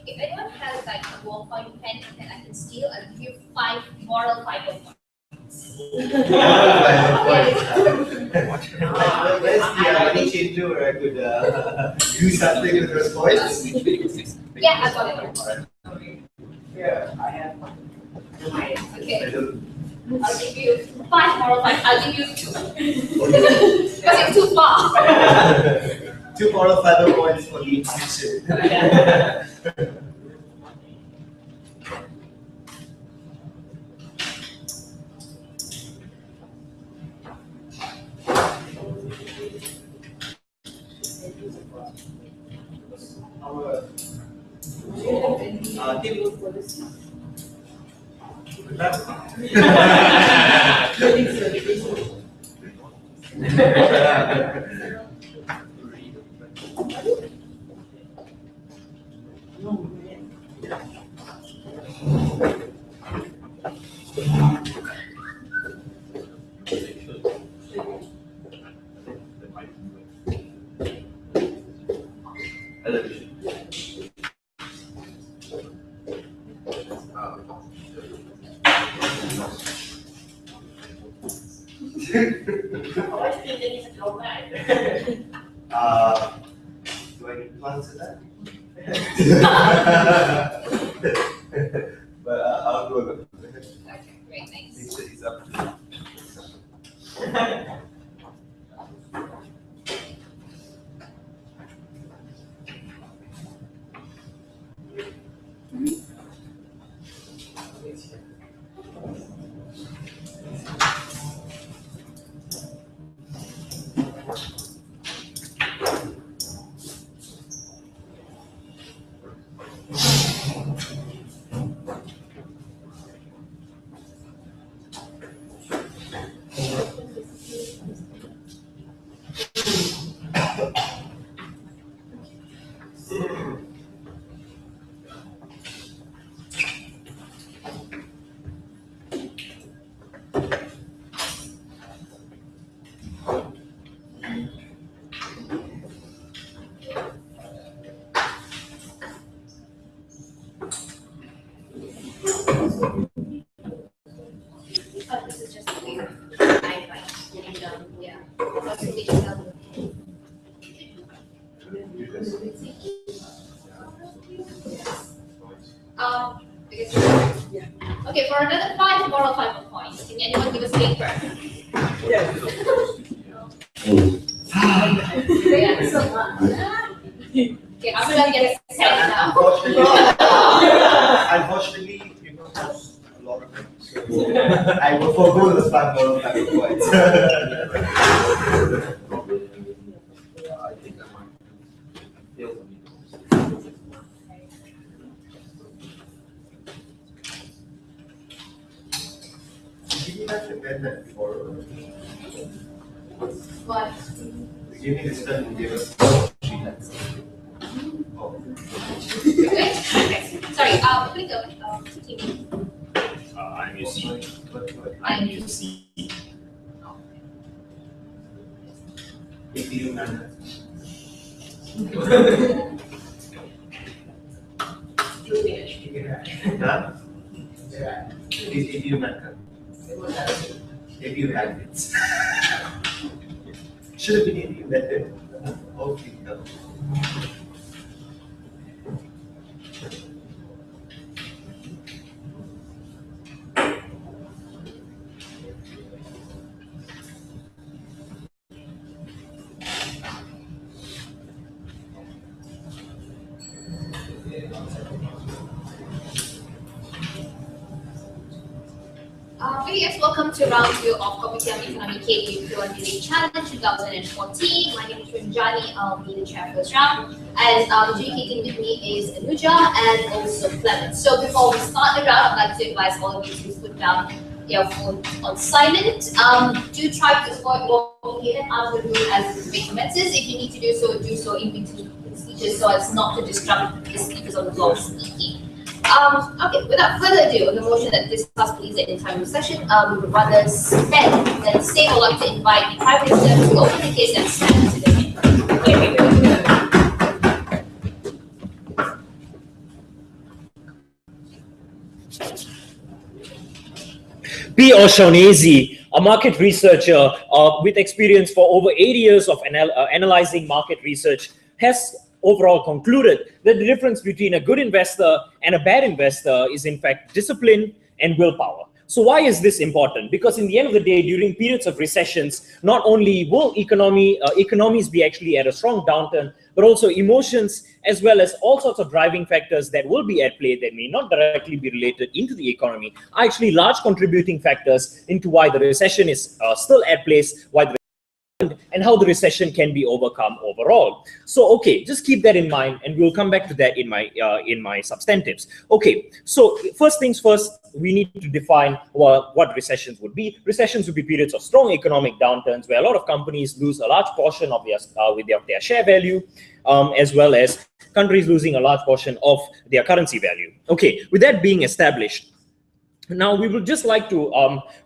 If anyone has like a ballpoint pen that I can steal, I'll give you 5 moral fiber points. Where's the money changer where I could do something with those points? Yeah, I got it. Yeah, I have. Okay. I'll give you 5 moral fiber. I'll give you 2. Because you're too far. 2 moral fiber points for the institution. Do I need to answer that? But I'll go with it. Okay, great, thanks. It's up to This is just yeah. Okay, for another 5 moral fiber points, can anyone give us paper? Yes. Okay, I'm gonna get a 10 now. Unfortunately, you know, there's a lot of them. So I will forego those 5 moral fiber points. I think I might fail to meet those. Did you have to bend that before? What? You gave me this pen and gave us sheet. Oh. Okay. Sorry, click on TV. I'm UC. I'm UC. APU manner. Huh? Is APU manner. APU habits. Should have been APU method. Okay. Yes, welcome to round 2 of Kopitiam Ekonomi KDU Pure Delay Challenge 2014. My name is Ranjani. I'll be the chair for this round. And adjudicating with me is Anuja and also Clement. So before we start the round, I'd like to advise all of you to put down your phone on silent. Do try to avoid walking in and out of the room as the debate commences. If you need to do so in between speeches so as not to disrupt the speakers on the floor speaking. Okay, without further ado, on the motion that discuss please the entire session, we would rather spend than say or like to invite the Prime Minister to open the case and stand to the P. O'Shaughnessy, a market researcher with experience for over 80 years of analyzing market research, has overall concluded that the difference between a good investor and a bad investor is in fact discipline and willpower. So why is this important? Because in the end of the day, during periods of recessions, not only will economies be actually at a strong downturn, but also emotions, as well as all sorts of driving factors that will be at play that may not directly be related into the economy, are actually large contributing factors into why the recession is still at place, why the and how the recession can be overcome overall. So, okay, just keep that in mind, and we'll come back to that in my substantives. Okay, so first things first, we need to define what recessions would be. Recessions would be periods of strong economic downturns where a lot of companies lose a large portion of their share value, as well as countries losing a large portion of their currency value. Okay, with that being established, now we would just like to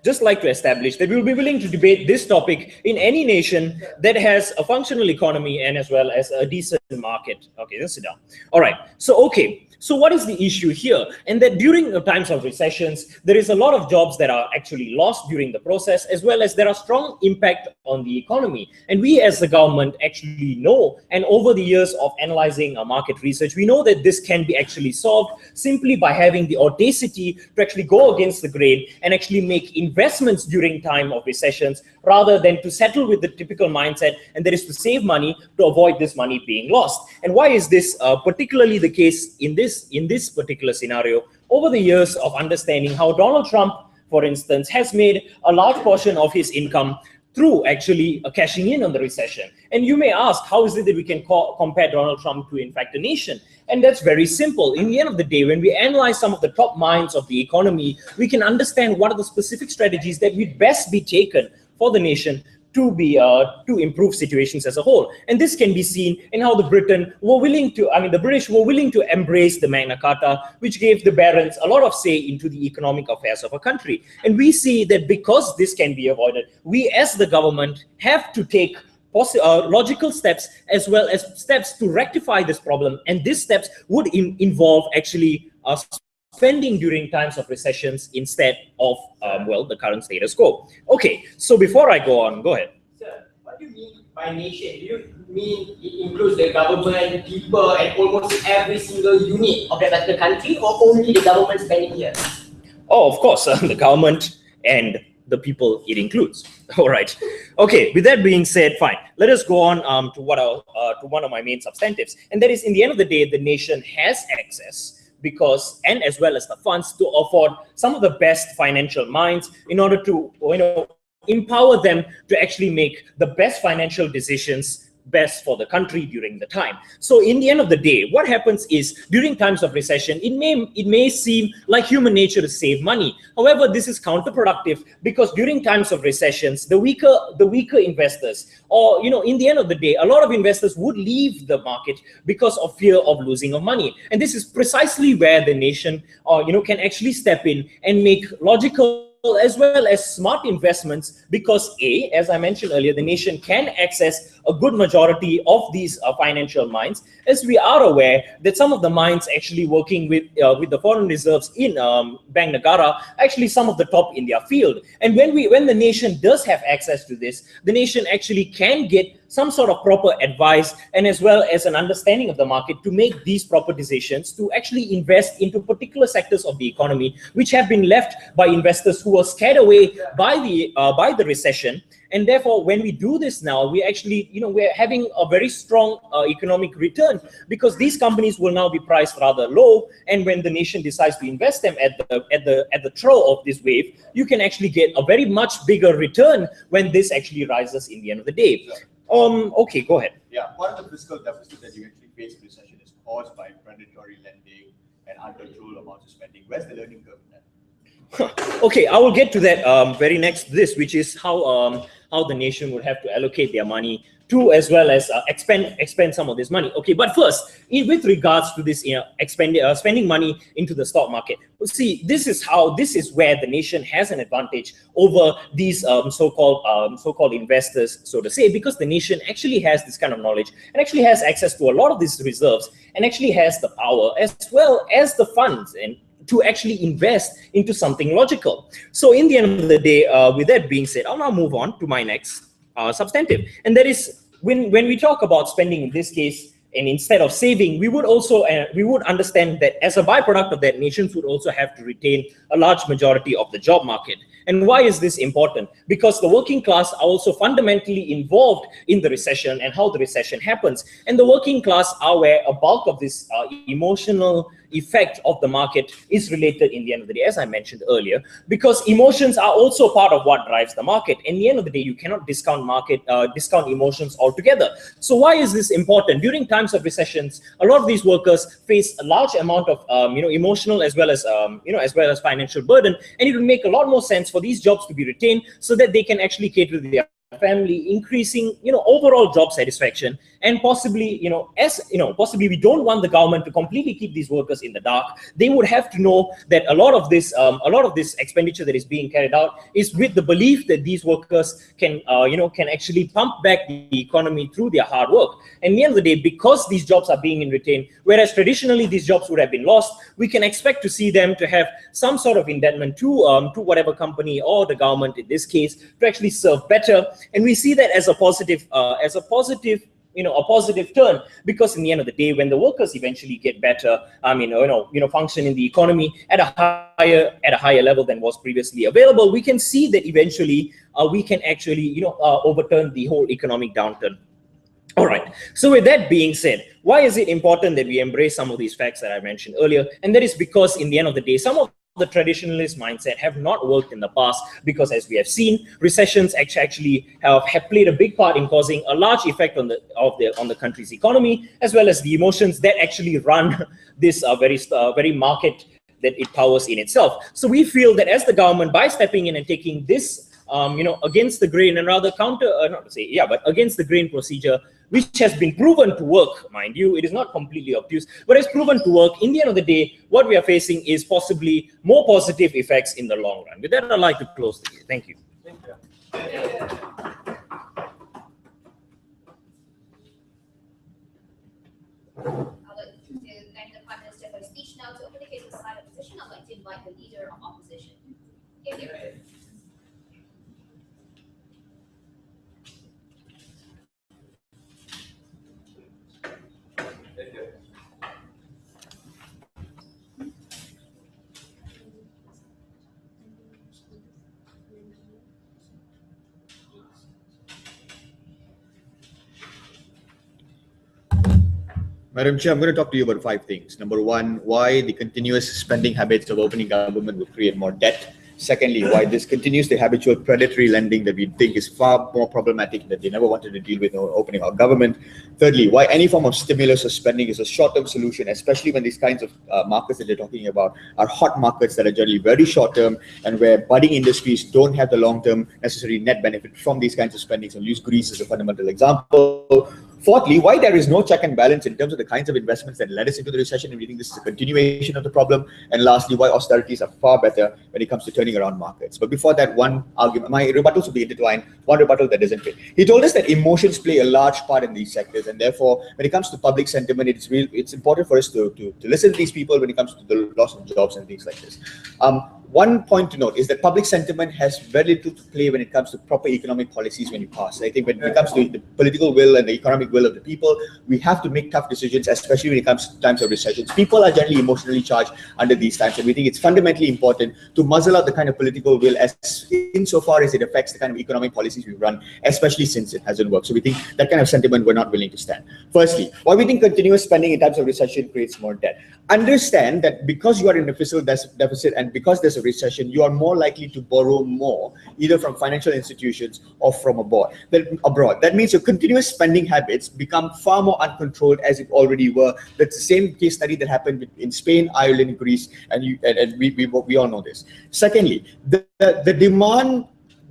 establish that we will be willing to debate this topic in any nation that has a functional economy and as well as a decent market. Okay, let's sit down. All right. So okay. So what is the issue here? And that during the times of recessions, there is a lot of jobs that are actually lost during the process, as well as there are strong impact on the economy. And we as the government actually know, and over the years of analyzing our market research, we know that this can be actually solved simply by having the audacity to actually go against the grain and actually make investments during time of recessions, rather than to settle with the typical mindset, and that is to save money to avoid this money being lost. And why is this particularly the case in this particular scenario? Over the years of understanding how Donald Trump, for instance, has made a large portion of his income through actually cashing in on the recession. And you may ask, how is it that we can compare Donald Trump to, in fact, a nation? And that's very simple. In the end of the day, when we analyze some of the top minds of the economy, we can understand what are the specific strategies that would best be taken for the nation to improve situations as a whole. And this can be seen in how the British were willing to embrace the Magna Carta, which gave the barons a lot of say into the economic affairs of a country. And we see that because this can be avoided, we as the government have to take logical steps as well as steps to rectify this problem. And these steps would involve actually spending during times of recessions instead of, the current status quo. Okay, so before I go on, go ahead. Sir, what do you mean by nation? Do you mean it includes the government, people, and almost every single unit of that particular country, or only the government spending here? Oh, of course, the government and the people it includes. All right. Okay, with that being said, fine. Let us go on to one of my main substantives. And that is, in the end of the day, the nation has access and as well as the funds to afford some of the best financial minds in order to empower them to actually make the best financial decisions best for the country during the time. So in the end of the day, what happens is during times of recession, it may seem like human nature to save money. However, this is counterproductive, because during times of recessions, the weaker investors, or in the end of the day, a lot of investors would leave the market because of fear of losing of money. And this is precisely where the nation can actually step in and make logical as well as smart investments, because as I mentioned earlier, the nation can access a good majority of these financial minds, as we are aware that some of the minds actually working with the foreign reserves in Bank Negara, actually some of the top in their field. And when the nation does have access to this, the nation actually can get some sort of proper advice and as well as an understanding of the market to make these proper decisions to actually invest into particular sectors of the economy which have been left by investors who were scared away by the recession. And therefore, when we do this now, we actually, we're having a very strong economic return, because these companies will now be priced rather low. And when the nation decides to invest them at the throw of this wave, you can actually get a very much bigger return when this actually rises in the end of the day. Okay, go ahead. Yeah, part of the fiscal deficit that you actually face in recession is caused by predatory lending and uncontrolled amounts of spending. Where's the learning curve in that? Okay, I will get to that very next which is how the nation would have to allocate their money to, as well as expend some of this money. Okay, but first, with regards to this, spending money into the stock market, see, this is where the nation has an advantage over these so-called investors, so to say, because the nation actually has this kind of knowledge and actually has access to a lot of these reserves and actually has the power as well as the funds and to actually invest into something logical. So in the end of the day, with that being said, I'll now move on to my next substantive. And that is, when we talk about spending in this case, and instead of saving, we would also we would understand that as a byproduct of that, nations would also have to retain a large majority of the job market. And why is this important? Because the working class are also fundamentally involved in the recession and how the recession happens. And the working class are where a bulk of this emotional effect of the market is related in the end of the day, as I mentioned earlier, because emotions are also part of what drives the market. In the end of the day, you cannot discount emotions altogether. So why is this important? During times of recessions, a lot of these workers face a large amount of emotional as well as financial burden, and it will make a lot more sense for these jobs to be retained so that they can actually cater to their family, increasing overall job satisfaction. And possibly possibly we don't want the government to completely keep these workers in the dark. They would have to know that a lot of this expenditure that is being carried out is with the belief that these workers can actually pump back the economy through their hard work. And at the end of the day, because these jobs are being retained, whereas traditionally these jobs would have been lost, we can expect to see them to have some sort of indebtedness to whatever company or the government in this case to actually serve better. And we see that as a positive turn, because in the end of the day, when the workers eventually get better, function in the economy at a higher level than was previously available, we can see that eventually we can actually overturn the whole economic downturn. All right. So with that being said, why is it important that we embrace some of these facts that I mentioned earlier? And that is because in the end of the day, some of the traditionalist mindset have not worked in the past, because as we have seen, recessions actually have played a big part in causing a large effect on the country's economy, as well as the emotions that actually run this very market that it powers in itself. So we feel that as the government, by stepping in and taking this against the grain and rather against the grain procedure, which has been proven to work, mind you, it is not completely obtuse, but it's proven to work. In the end of the day, what we are facing is possibly more positive effects in the long run. With that, I'd like to close the day. Thank you. I'd like to thank the Prime Minister for his speech. Now, to open the case of side opposition, I'd like to invite the Leader of Opposition. Madam Chair, I'm going to talk to you about 5 things. Number 1, why the continuous spending habits of opening government will create more debt. Secondly, why this continues the habitual predatory lending that we think is far more problematic, that they never wanted to deal with opening our government. Thirdly, why any form of stimulus or spending is a short-term solution, especially when these kinds of markets that they're talking about are hot markets that are generally very short-term and where budding industries don't have the long-term necessary net benefit from these kinds of spendings. I'll use Greece as a fundamental example. Fourthly, why there is no check and balance in terms of the kinds of investments that led us into the recession, and we think this is a continuation of the problem. And lastly, why austerities are far better when it comes to turning around markets. But before that, one argument, my rebuttals will be intertwined, one rebuttal that doesn't fit. He told us that emotions play a large part in these sectors, and therefore, when it comes to public sentiment, it's important for us to listen to these people when it comes to the loss of jobs and things like this. One point to note is that public sentiment has very little to play when it comes to proper economic policies when you pass. I think when it comes to the political will and the economic will of the people, we have to make tough decisions, especially when it comes to times of recessions. People are generally emotionally charged under these times, and we think it's fundamentally important to muzzle out the kind of political will as insofar as it affects the kind of economic policies we run, especially since it hasn't worked. So we think that kind of sentiment we're not willing to stand. Firstly, why we think continuous spending in times of recession creates more debt. Understand that because you are in a fiscal deficit and because there's a recession, you are more likely to borrow more, either from financial institutions or from abroad. That means your continuous spending habits become far more uncontrolled as it already were. That's the same case study that happened in Spain, Ireland, Greece, and we all know this. Secondly, the demand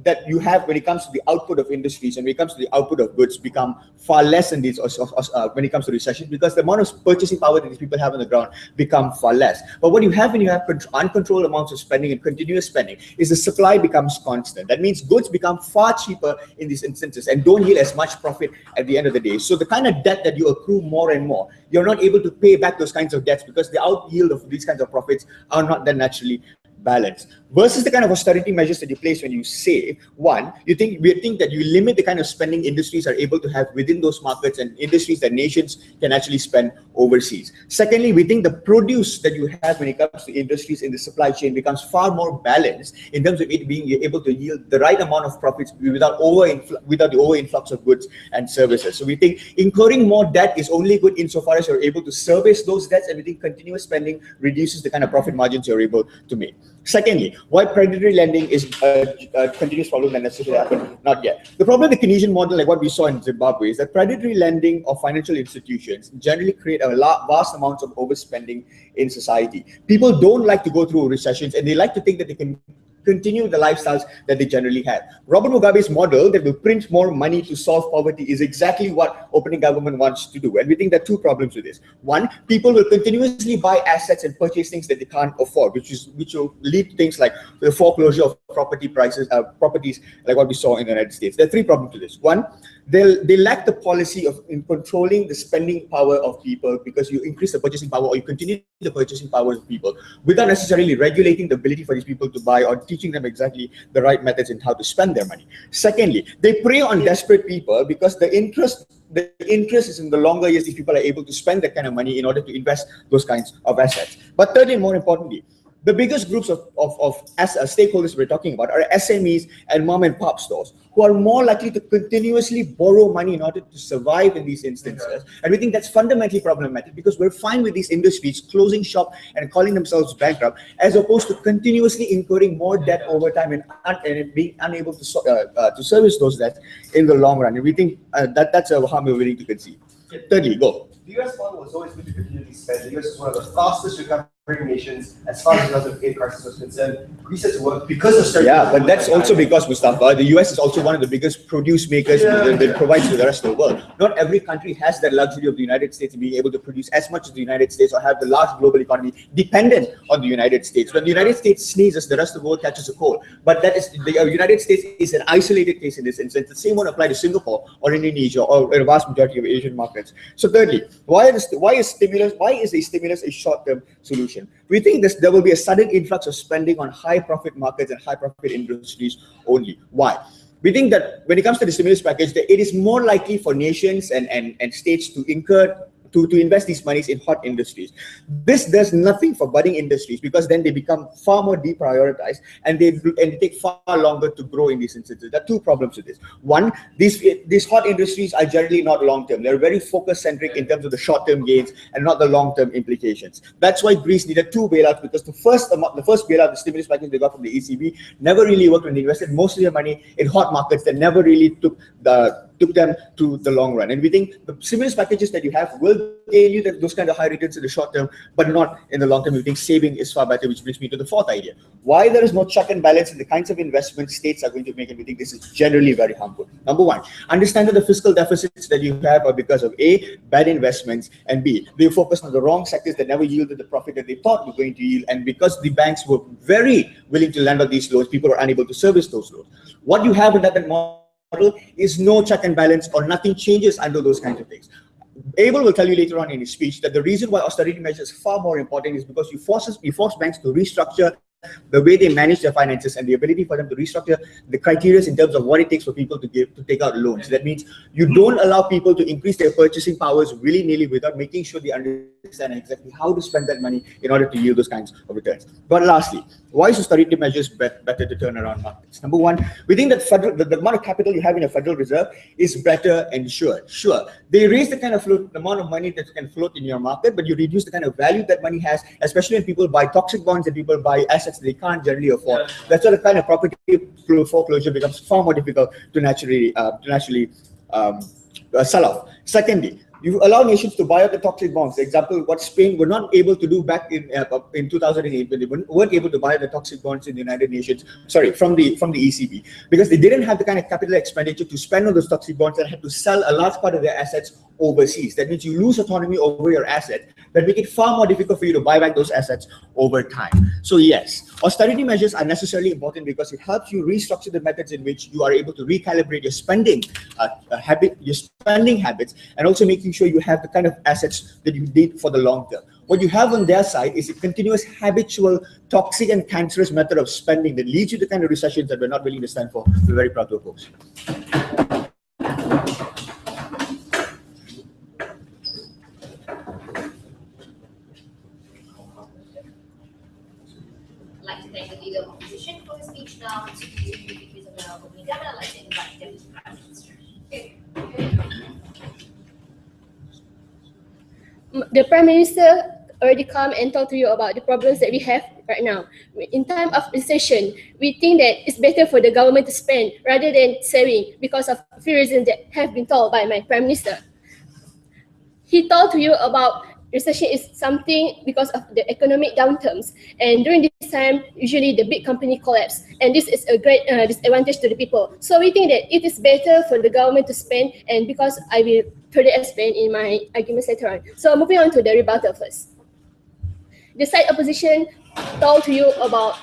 that you have when it comes to the output of industries and when it comes to the output of goods become far less in these when it comes to recession, because the amount of purchasing power that these people have on the ground become far less. But what you have when you have uncontrolled amounts of spending and continuous spending is the supply becomes constant. That means goods become far cheaper in these instances and don't yield as much profit at the end of the day. So the kind of debt that you accrue more and more, you're not able to pay back those kinds of debts because the out yield of these kinds of profits are not then naturally balanced. Versus the kind of austerity measures that you place when you save. One, we think that you limit the kind of spending industries are able to have within those markets and industries that nations can actually spend overseas. Secondly, we think the produce that you have when it comes to industries in the supply chain becomes far more balanced in terms of it being able to yield the right amount of profits without the over influx of goods and services. So we think incurring more debt is only good insofar as you're able to service those debts, and we think continuous spending reduces the kind of profit margins you're able to make. Secondly, why predatory lending is a continuous problem that necessarily happen? Not yet. The problem with the Keynesian model, like what we saw in Zimbabwe, is that predatory lending of financial institutions generally create a vast amounts of overspending in society. People don't like to go through recessions, and they like to think that they can continue the lifestyles that they generally have. Robert Mugabe's model that will print more money to solve poverty is exactly what opening government wants to do. And we think there are two problems with this. One, people will continuously buy assets and purchase things that they can't afford, which will lead to things like the foreclosure of properties like what we saw in the United States. There are three problems to this. One, they lack the policy in controlling the spending power of people, because you increase the purchasing power or you continue the purchasing power of people without necessarily regulating the ability for these people to buy or teaching them exactly the right methods in how to spend their money. Secondly, they prey on desperate people because the interest is in the longer years these people are able to spend that kind of money in order to invest those kinds of assets. But thirdly, more importantly, the biggest groups of stakeholders we're talking about are SMEs and mom and pop stores, who are more likely to continuously borrow money in order to survive in these instances. And we think that's fundamentally problematic, because we're fine with these industries closing shop and calling themselves bankrupt, as opposed to continuously incurring more debt over time and being unable to service those debts in the long run. And we think that's a harm we're willing to concede. Thirdly, go. The US model was always going to continue to spend. The US is one of the fastest recovering nations as far as the 2008 crisis was concerned. Greece had to work because of certain. Yeah, but that's also because, Mustafa, the US is also one of the biggest produce makers that provides to the rest of the world. Not every country has that luxury of the United States being able to produce as much as the United States or have the large global economy dependent on the United States. When the United States sneezes, the rest of the world catches a cold. But that is the United States is an isolated case in this instance. The same won't apply to Singapore or Indonesia or a vast majority of Asian markets. So thirdly, why is a stimulus a short-term solution? We think there will be a sudden influx of spending on high profit markets and high profit industries only. Why? We think that when it comes to the stimulus package, that it is more likely for nations and states to invest these monies in hot industries. This does nothing for budding industries, because then they become far more deprioritized and they take far longer to grow in these instances. There are two problems with this. One, these hot industries are generally not long-term. They're very focus-centric in terms of the short-term gains and not the long-term implications. That's why Greece needed two bailouts, because the first bailout, the stimulus package they got from the ECB, never really worked when they invested most of their money in hot markets that never really took them to the long run. And we think the stimulus packages that you have will gain you those kind of high returns in the short term, but not in the long term. We think saving is far better, which brings me to the fourth idea. Why there is no check and balance in the kinds of investments states are going to make, and we think this is generally very harmful. Number one, understand that the fiscal deficits that you have are because of A, bad investments, and B, they focused on the wrong sectors that never yielded the profit that they thought were going to yield, and because the banks were very willing to lend out these loans, people were unable to service those loans. What you have in that model is no check and balance, or nothing changes under those kinds of things. Abel will tell you later on in his speech that the reason why austerity measures are far more important is because you force banks to restructure the way they manage their finances and the ability for them to restructure the criteria in terms of what it takes for people to take out loans. That means you don't allow people to increase their purchasing powers willy-nilly without making sure they understand exactly how to spend that money in order to yield those kinds of returns. But lastly, why is austerity measures better to turn around markets? Number one, we think that the amount of capital you have in a Federal Reserve is better insured. Sure, they raise the amount of money that can float in your market, but you reduce the kind of value that money has, especially when people buy toxic bonds and people buy assets they can't generally afford. That's why the kind of property foreclosure becomes far more difficult to naturally sell off. Secondly, You allow nations to buy up the toxic bonds. For example, what Spain were not able to do back in 2008, when they weren't able to buy the toxic bonds in the United Nations, sorry, from the ECB, because they didn't have the kind of capital expenditure to spend on those toxic bonds and had to sell a large part of their assets overseas. That means you lose autonomy over your asset, that make it far more difficult for you to buy back those assets over time. So yes, austerity measures are necessarily important because it helps you restructure the methods in which you are able to recalibrate your spending habits, and also making sure you have the kind of assets that you need for the long term. What you have on their side is a continuous, habitual, toxic and cancerous method of spending that leads you to the kind of recessions that we're not willing to stand for. We're very proud to oppose. I'd like to thank the leader of opposition for his speech now. To the of the opening I'd like to invite Deputy Prime Minister. The Prime Minister already come and talk to you about the problems that we have right now. In time of recession, we think that it's better for the government to spend rather than saving because of a few reasons that have been told by my Prime Minister. He told to you about recession is something because of the economic downturns, and during this time, usually the big company collapse, and this is a great disadvantage to the people. So we think that it is better for the government to spend, and because I will further explain in my arguments later on. So moving on to the rebuttal first. The side opposition told to you about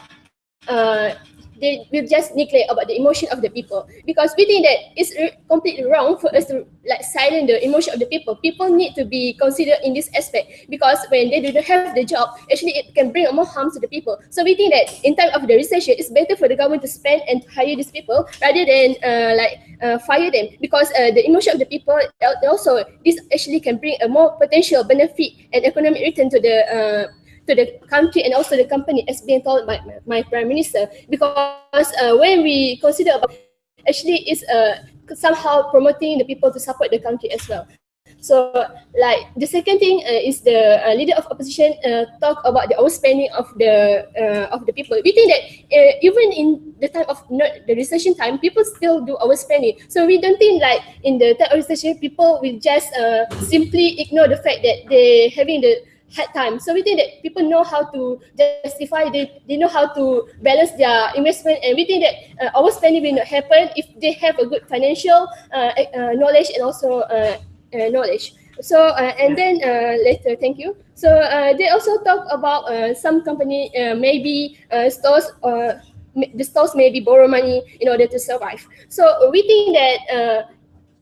they will just neglect about the emotion of the people, because we think that it's completely wrong for us to silence the emotion of the people. People need to be considered in this aspect, because when they don't have the job, actually it can bring more harm to the people. So we think that in time of the recession, it's better for the government to spend and hire these people rather than fire them, because the emotion of the people, also this actually can bring a more potential benefit and economic return to the country and also the company, as being told by my Prime Minister. Because when we consider about, actually it's somehow promoting the people to support the country as well. So the second thing is the leader of opposition talk about the overspending of the people. We think that even in the time of the recession time, people still do overspending. So we don't think in the time of recession, people will just simply ignore the fact that they having the hard time. So we think that people know how to justify, they know how to balance their investment, and we think that overspending will not happen if they have a good financial knowledge and also knowledge. So and then later, thank you. So they also talk about some company maybe stores, the stores maybe borrow money in order to survive. So we think that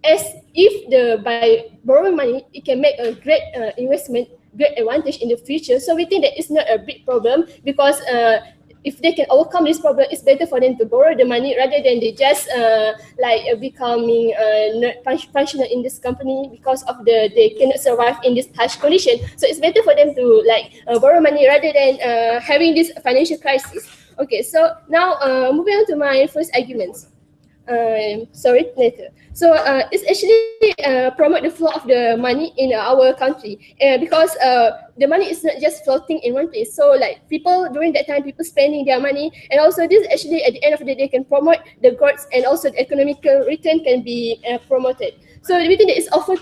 as if by borrowing money, it can make a great investment, great advantage in the future. So we think that it's not a big problem, because if they can overcome this problem, it's better for them to borrow the money rather than they just becoming not functional in this company because of they cannot survive in this harsh condition. So it's better for them to borrow money rather than having this financial crisis. Okay, so now moving on to my first arguments. Sorry, later. So it's actually promote the flow of the money in our country, because the money is not just floating in one place. So people during that time, people spending their money, and also this actually at the end of the day can promote the growth, and also the economical return can be promoted. So we think that it's offer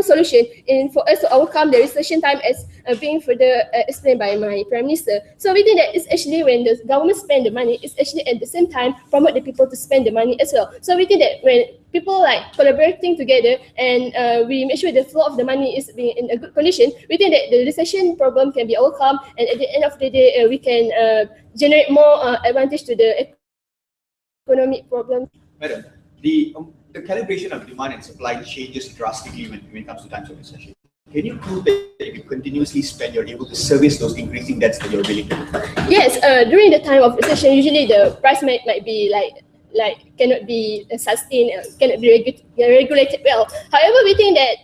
solution for us to overcome the recession time, as being further explained by my Prime Minister. So we think that it's actually when the government spend the money, it's actually at the same time promote the people to spend the money as well. So we think that when people collaborating together and we make sure the flow of the money is being in a good condition, we think that the recession problem can be overcome, and at the end of the day, we can generate more advantage to the economic problem. Madam, the calibration of demand and supply changes drastically when it comes to times of recession. Can you prove that if you continuously spend, you're able to service those increasing debts that you're willing to do? Yes, during the time of recession, usually the price might be cannot be sustained, cannot be regulated well. However, we think that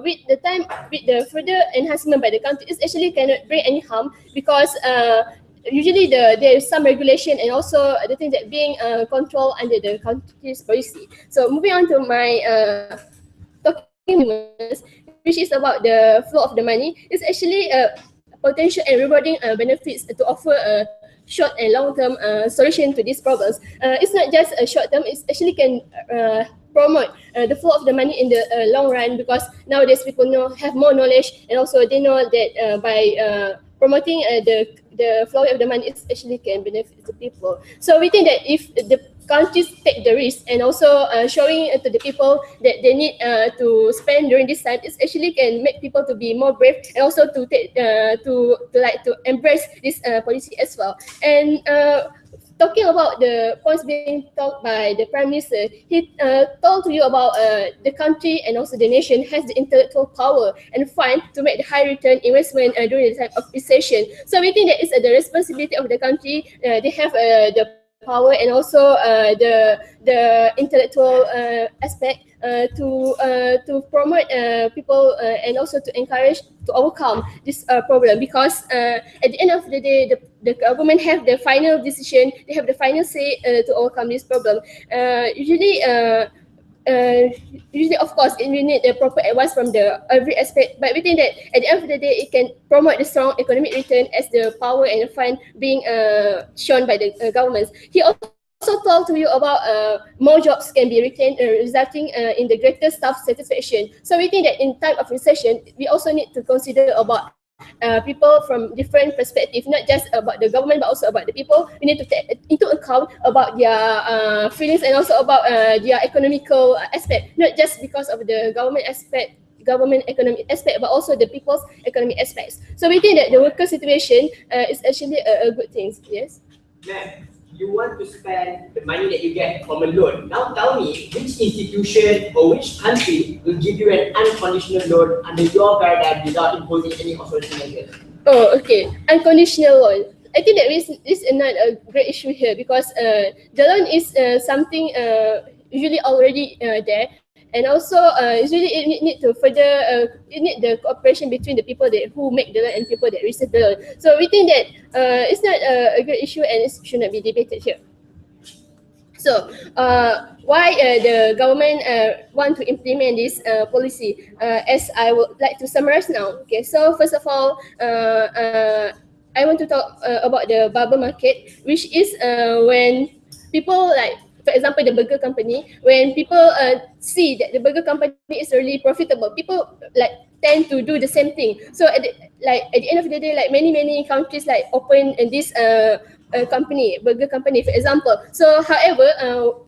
with the further enhancement by the country, it actually cannot bring any harm, because usually there is some regulation and also the things that being controlled under the country's policy. So moving on to my talking points, which is about the flow of the money, is actually potential and rewarding benefits to offer a short and long-term solution to these problems. It's not just a short term, it actually can promote the flow of the money in the long run, because nowadays people have more knowledge, and also they know that by promoting the flow of the money, it actually can benefit the people. So we think that if the countries take the risk and also showing to the people that they need to spend during this time, it actually can make people to be more brave, and also to take to embrace this policy as well. And talking about the points being talked by the Prime Minister, he told to you about the country and also the nation has the intellectual power and fund to make the high return investment during the time of recession. So we think that it's the responsibility of the country. They have the power and also the intellectual aspect to promote people and also to encourage to overcome this problem, because at the end of the day, the government have the final decision, they have the final say to overcome this problem. Usually, of course, we need the proper advice from the every aspect, but we think that at the end of the day, it can promote the strong economic return as the power and the fund being shown by the governments. He also talked to you about more jobs can be retained, resulting in the greater staff satisfaction. So we think that in time of recession, we also need to consider about people from different perspectives, not just about the government, but also about the people. We need to take into account about their feelings and also about their economical aspect, not just because of the government economic aspect, but also the people's economic aspects. So we think that the worker situation is actually a good thing. Yes. Ma'am, you want to spend the money that you get from a loan. Now tell me, which institution or which country will give you an unconditional loan under your paradigm without imposing any authority measures? Oh, okay. Unconditional loan. I think that this is not a great issue here, because the loan is something usually already there. And also, usually it need to further, it need the cooperation between the people who make the loan and people that receive the loan. So we think that it's not a good issue and it should not be debated here. So why the government want to implement this policy? As I would like to summarize now. Okay, so first of all, I want to talk about the bubble market, which is when people like, for example, the burger company, when people see that the burger company is really profitable, people like tend to do the same thing. So at the end of the day, like many countries like open this burger company, for example. So however,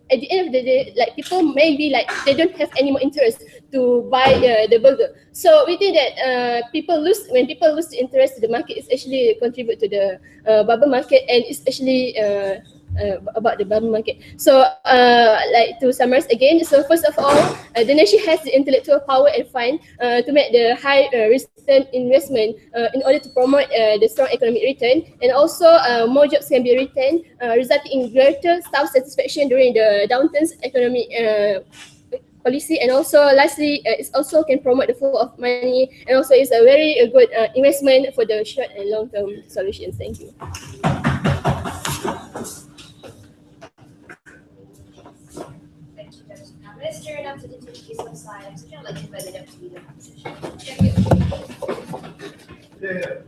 at the end of the day, like people maybe like they don't have any more interest to buy the burger. So we think that when people lose the interest to the market, it's actually contribute to the bubble market, and it's actually about the bubble market. So like to summarize again, so first of all, the nation has the intellectual power and fund to make the high return investment in order to promote the strong economic return, and also more jobs can be retained, resulting in greater staff satisfaction during the downturns economic policy. And also lastly, it also can promote the flow of money, and also it's a very good investment for the short and long term solutions. Thank you. Let's turn up to the Turkish side. So I'd like to invite them to lead the conversation. Thank you. Yeah.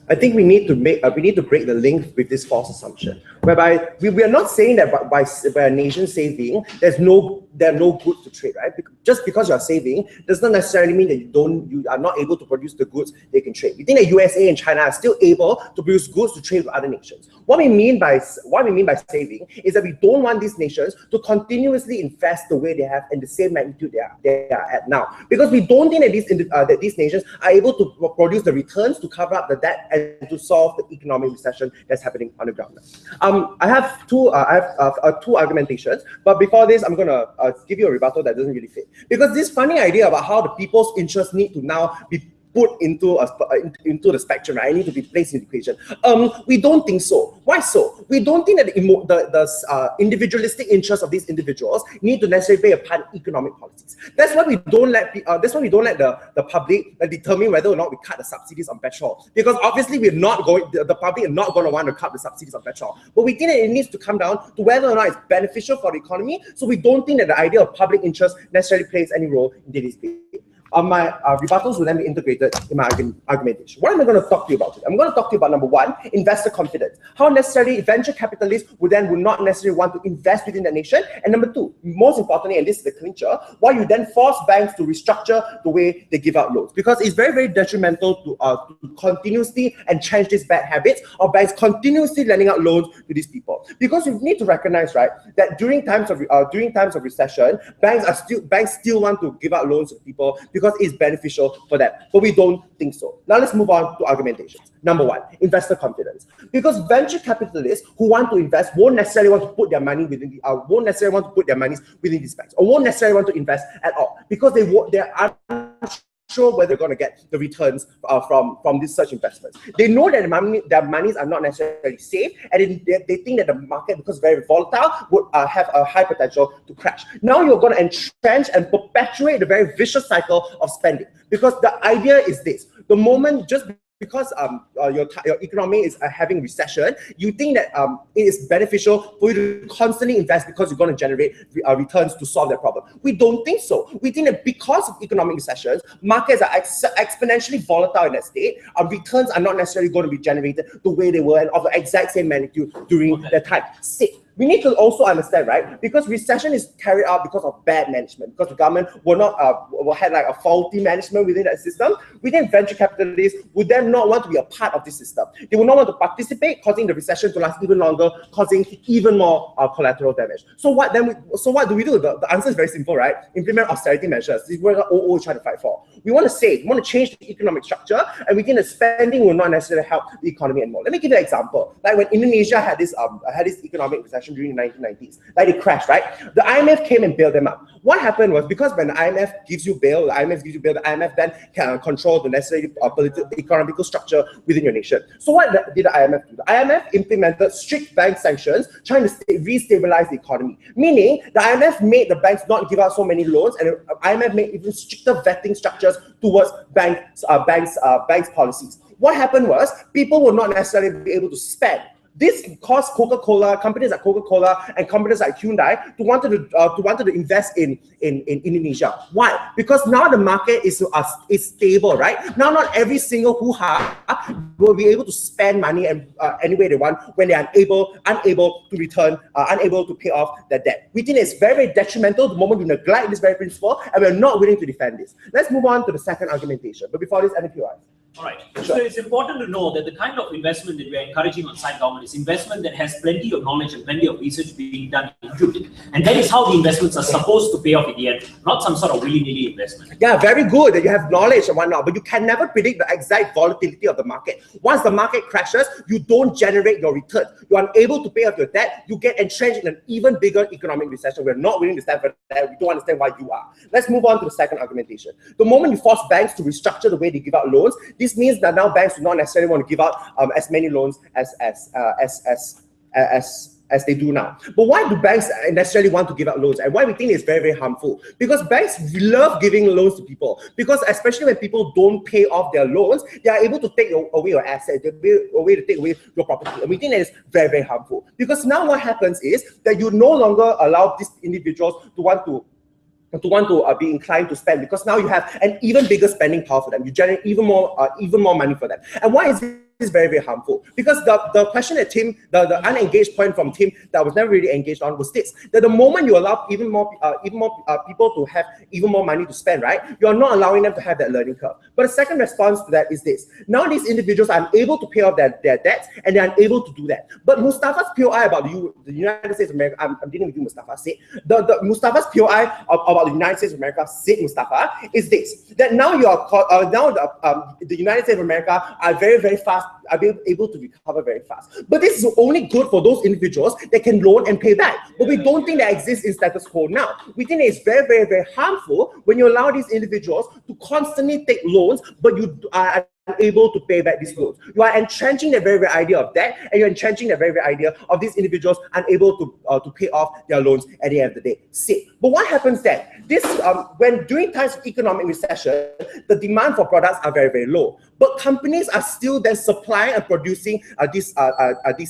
I think we need to break the link with this false assumption, whereby we are not saying that by a nation saving, there are no goods to trade, right? Just because you are saving does not necessarily mean that you are not able to produce the goods they can trade. We think that USA and China are still able to produce goods to trade with other nations. What we mean by saving is that we don't want these nations to continuously invest the way they have in the same magnitude they are at now, because we don't think that these nations are able to produce the returns to cover up the debt and to solve the economic recession that's happening on the ground. I have two argumentations, but before this, I'm gonna give you a rebuttal that doesn't really fit, because this funny idea about how the people's interests need to now be put into the spectrum, right? It needs to be placed in the equation. We don't think so. Why so? We don't think that the individualistic interests of these individuals need to necessarily play a part in economic policies. That's why we don't let the public determine whether or not we cut the subsidies on petrol, because obviously the public are not going to want to cut the subsidies on petrol. But we think that it needs to come down to whether or not it's beneficial for the economy. So we don't think that the idea of public interest necessarily plays any role in this debate. My rebuttals will then be integrated in my argumentation. What am I going to talk to you about today? I'm going to talk to you about, number one, investor confidence. How necessarily venture capitalists would not necessarily want to invest within the nation. And number two, most importantly, and this is the clincher, why you then force banks to restructure the way they give out loans. Because it's very, very detrimental to continuously entrench these bad habits of banks continuously lending out loans to these people. Because you need to recognize, right, that during times of recession, banks still want to give out loans to people because it's beneficial for them. But we don't think so. Now let's move on to argumentations. Number one, investor confidence. Because venture capitalists who want to invest won't necessarily want to put their money within these banks, or won't necessarily want to invest at all, because they are unsure whether they're going to get the returns from these such investments. They know that their monies are not necessarily safe, and they think that the market, because very volatile, would have a high potential to crash. Now you're going to entrench and perpetuate the very vicious cycle of spending, because the idea is this: the moment because your economy is having recession, you think that it is beneficial for you to constantly invest because you're going to generate returns to solve that problem. We don't think so. We think that because of economic recessions, markets are exponentially volatile in that state. Returns are not necessarily going to be generated the way they were and of the exact same magnitude during that time. We need to also understand, right? Because recession is carried out because of bad management, because the government had like a faulty management within that system. We think venture capitalists would then not want to be a part of this system. They would not want to participate, causing the recession to last even longer, causing even more collateral damage. So what do we do? The answer is very simple, right? Implement austerity measures. This is what OO is trying to fight for. We want to change the economic structure, and we think that spending will not necessarily help the economy anymore. Let me give you an example. Like when Indonesia had this economic recession during the 1990s, like it crashed, right? The IMF came and bailed them out. What happened was, because when the IMF gives you bail, the IMF then can control the necessary economical structure within your nation. So what did the IMF do? The IMF implemented strict bank sanctions, trying to re-stabilize the economy. Meaning, the IMF made the banks not give out so many loans, and the IMF made even stricter vetting structures towards banks' policies. What happened was, people will not necessarily be able to spend. This caused companies like Coca-Cola and companies like Hyundai to wanted to invest in Indonesia. Why? Because now the market is stable, right? Now not every single hoo-ha will be able to spend money any way they want when they are unable to pay off their debt. We think it's very, very detrimental the moment we neglect this very principle, and we're not willing to defend this. Let's move on to the second argumentation. But before this, any POIs? All right. So it's important to know that the kind of investment that we are encouraging on side government is investment that has plenty of knowledge and plenty of research being done into it. And that is how the investments are supposed to pay off in the end, not some sort of willy-nilly investment. Yeah, very good that you have knowledge and whatnot, but you can never predict the exact volatility of the market. Once the market crashes, you don't generate your return. You're unable to pay off your debt. You get entrenched in an even bigger economic recession. We're not willing to stand for that. We don't understand why you are. Let's move on to the second argumentation. The moment you force banks to restructure the way they give out loans, this means that now banks do not necessarily want to give out as many loans as they do now. But why do banks necessarily want to give out loans, and why we think it's very, very harmful? Because banks love giving loans to people, because especially when people don't pay off their loans, they are able to take away your assets, they're a way to take away your property, and we think that is very, very harmful. Because now what happens is that you no longer allow these individuals to want to be inclined to spend, because now you have an even bigger spending power for them. You generate even more money for them. And why is this very, very harmful? Because the question that Tim, the unengaged point from Tim that I was never really engaged on was this: that the moment you allow even more people to have even more money to spend, right, you're not allowing them to have that learning curve. But the second response to that is this: now these individuals are unable to pay off their debts, and they're unable to do that. But Mustafa's POI about the United States of America, I'm dealing with you, Mustafa, said, Mustafa's POI about the United States of America, said Mustafa, is this: that now the United States of America are very, very fast are able to recover very fast. But this is only good for those individuals that can loan and pay back. But we don't think that exists in status quo now. We think that it's very, very, very harmful when you allow these individuals to constantly take loans, but you are able to pay back these loans. You are entrenching the very, very idea of debt, and you're entrenching the very, very idea of these individuals unable to pay off their loans at the end of the day. But what happens then? This when during times of economic recession, the demand for products are very, very low. But companies are still then supplying and producing these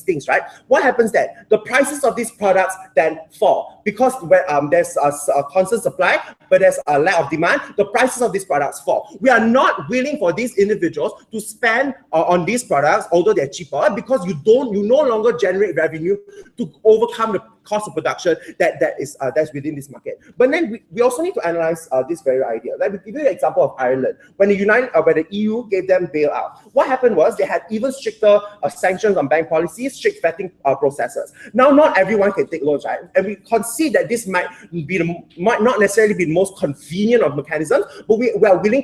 things, right? What happens then? The prices of these products then fall because when there's a constant supply, but there's a lack of demand. The prices of these products fall. We are not willing for these individuals to spend on these products, although they're cheaper, because you no longer generate revenue to overcome the cost of production that's within this market. But then we also need to analyze this very idea. Let me give you an example of Ireland. When the EU gave them bailout, what happened was they had even stricter sanctions on bank policies, strict vetting processes. Now, not everyone can take loans, right? And we concede that this might not necessarily be the most convenient of mechanisms, but we're willing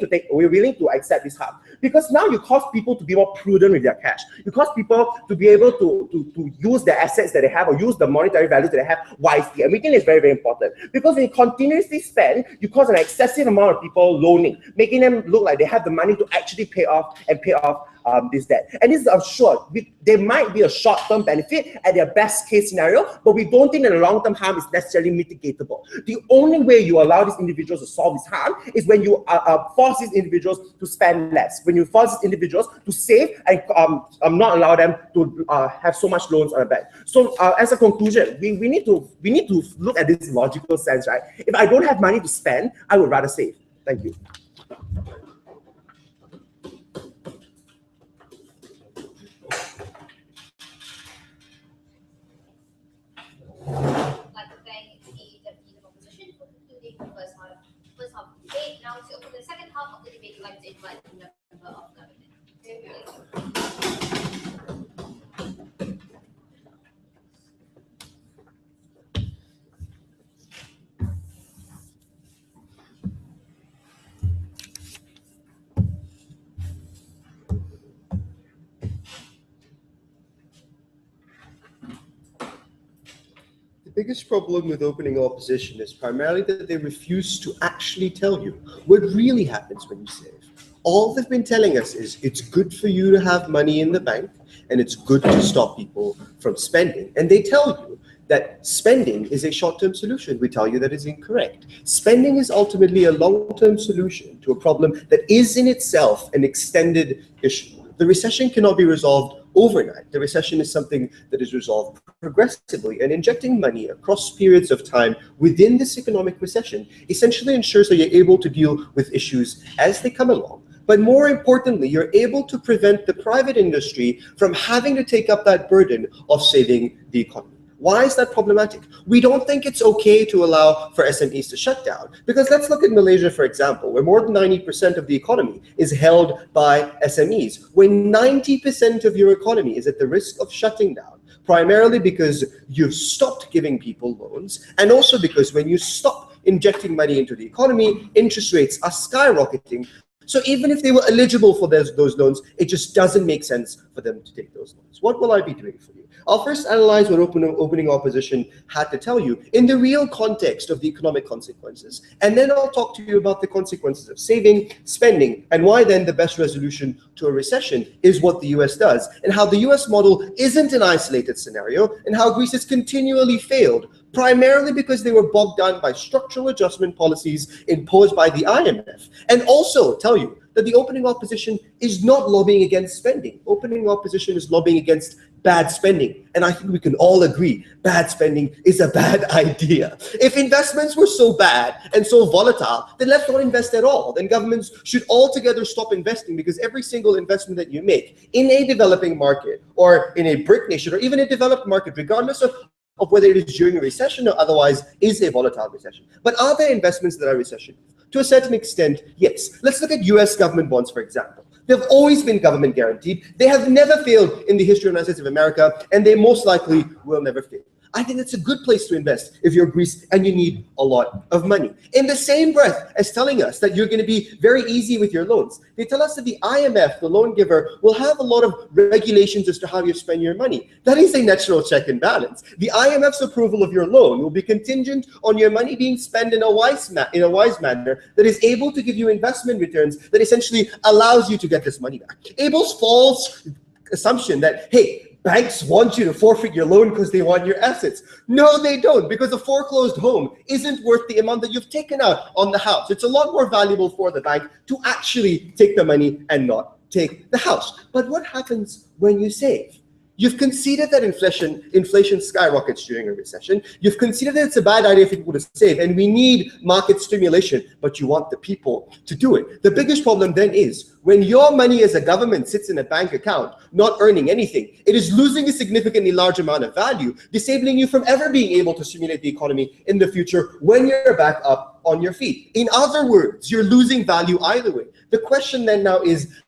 to accept this harm, because now you cause people to be more prudent with their cash. You cause people to be able to use the assets that they have, or use the monetary values that they have wisely. And we think it's very, very important, because when you continuously spend, you cause an excessive amount of people loaning, making them look like they have the money to actually pay off this debt. And this is sure, there might be a short-term benefit at their best case scenario, but we don't think that the long-term harm is necessarily mitigatable. The only way you allow these individuals to solve this harm is when you force these individuals to spend less, when you force these individuals to save and not allow them to have so much loans on the bank. So as a conclusion, we need to look at this logical sense, right? If I don't have money to spend, I would rather save. Thank you. I'd like to thank the Deputy Opposition for concluding the first half of the debate. Now, to open the second half of the debate, I'd like to invite the member of government. The biggest problem with opening opposition is primarily that they refuse to actually tell you what really happens when you save. All they've been telling us is it's good for you to have money in the bank, and it's good to stop people from spending. And they tell you that spending is a short-term solution. We tell you that is incorrect. Spending is ultimately a long-term solution to a problem that is in itself an extended issue. The recession cannot be resolved overnight. The recession is something that is resolved progressively, and injecting money across periods of time within this economic recession essentially ensures that you're able to deal with issues as they come along. But more importantly, you're able to prevent the private industry from having to take up that burden of saving the economy. Why is that problematic? We don't think it's okay to allow for SMEs to shut down, because let's look at Malaysia, for example, where more than 90% of the economy is held by SMEs, when 90% of your economy is at the risk of shutting down, primarily because you've stopped giving people loans, and also because when you stop injecting money into the economy, interest rates are skyrocketing. So even if they were eligible for those loans, it just doesn't make sense for them to take those loans. What will I be doing for you? I'll first analyze what opening opposition had to tell you in the real context of the economic consequences. And then I'll talk to you about the consequences of saving, spending, and why then the best resolution to a recession is what the US does, and how the US model isn't an isolated scenario, and how Greece has continually failed, primarily because they were bogged down by structural adjustment policies imposed by the IMF. And also tell you that the opening opposition is not lobbying against spending. Opening opposition is lobbying against bad spending. And I think we can all agree bad spending is a bad idea. If investments were so bad and so volatile, then let's not invest at all. Then governments should altogether stop investing, because every single investment that you make in a developing market, or in a BRIC nation, or even a developed market, regardless of whether it is during a recession or otherwise, is a volatile recession. But are there investments that are recession? To a certain extent, yes. Let's look at US government bonds, for example. They've always been government guaranteed. They have never failed in the history of the United States of America, and they most likely will never fail. I think it's a good place to invest if you're Greece and you need a lot of money. In the same breath as telling us that you're going to be very easy with your loans, they tell us that the IMF, the loan giver, will have a lot of regulations as to how you spend your money. That is a natural check and balance. The IMF's approval of your loan will be contingent on your money being spent in a wise manner that is able to give you investment returns that essentially allows you to get this money back. Abel's false assumption that, hey, banks want you to forfeit your loan because they want your assets. No, they don't, because a foreclosed home isn't worth the amount that you've taken out on the house. It's a lot more valuable for the bank to actually take the money and not take the house. But what happens when you save? You've conceded that inflation skyrockets during a recession. You've conceded that it's a bad idea for people to save, and we need market stimulation, but you want the people to do it. The biggest problem then is when your money as a government sits in a bank account, not earning anything, it is losing a significantly large amount of value, disabling you from ever being able to stimulate the economy in the future when you're back up on your feet. In other words, you're losing value either way. The question then now is,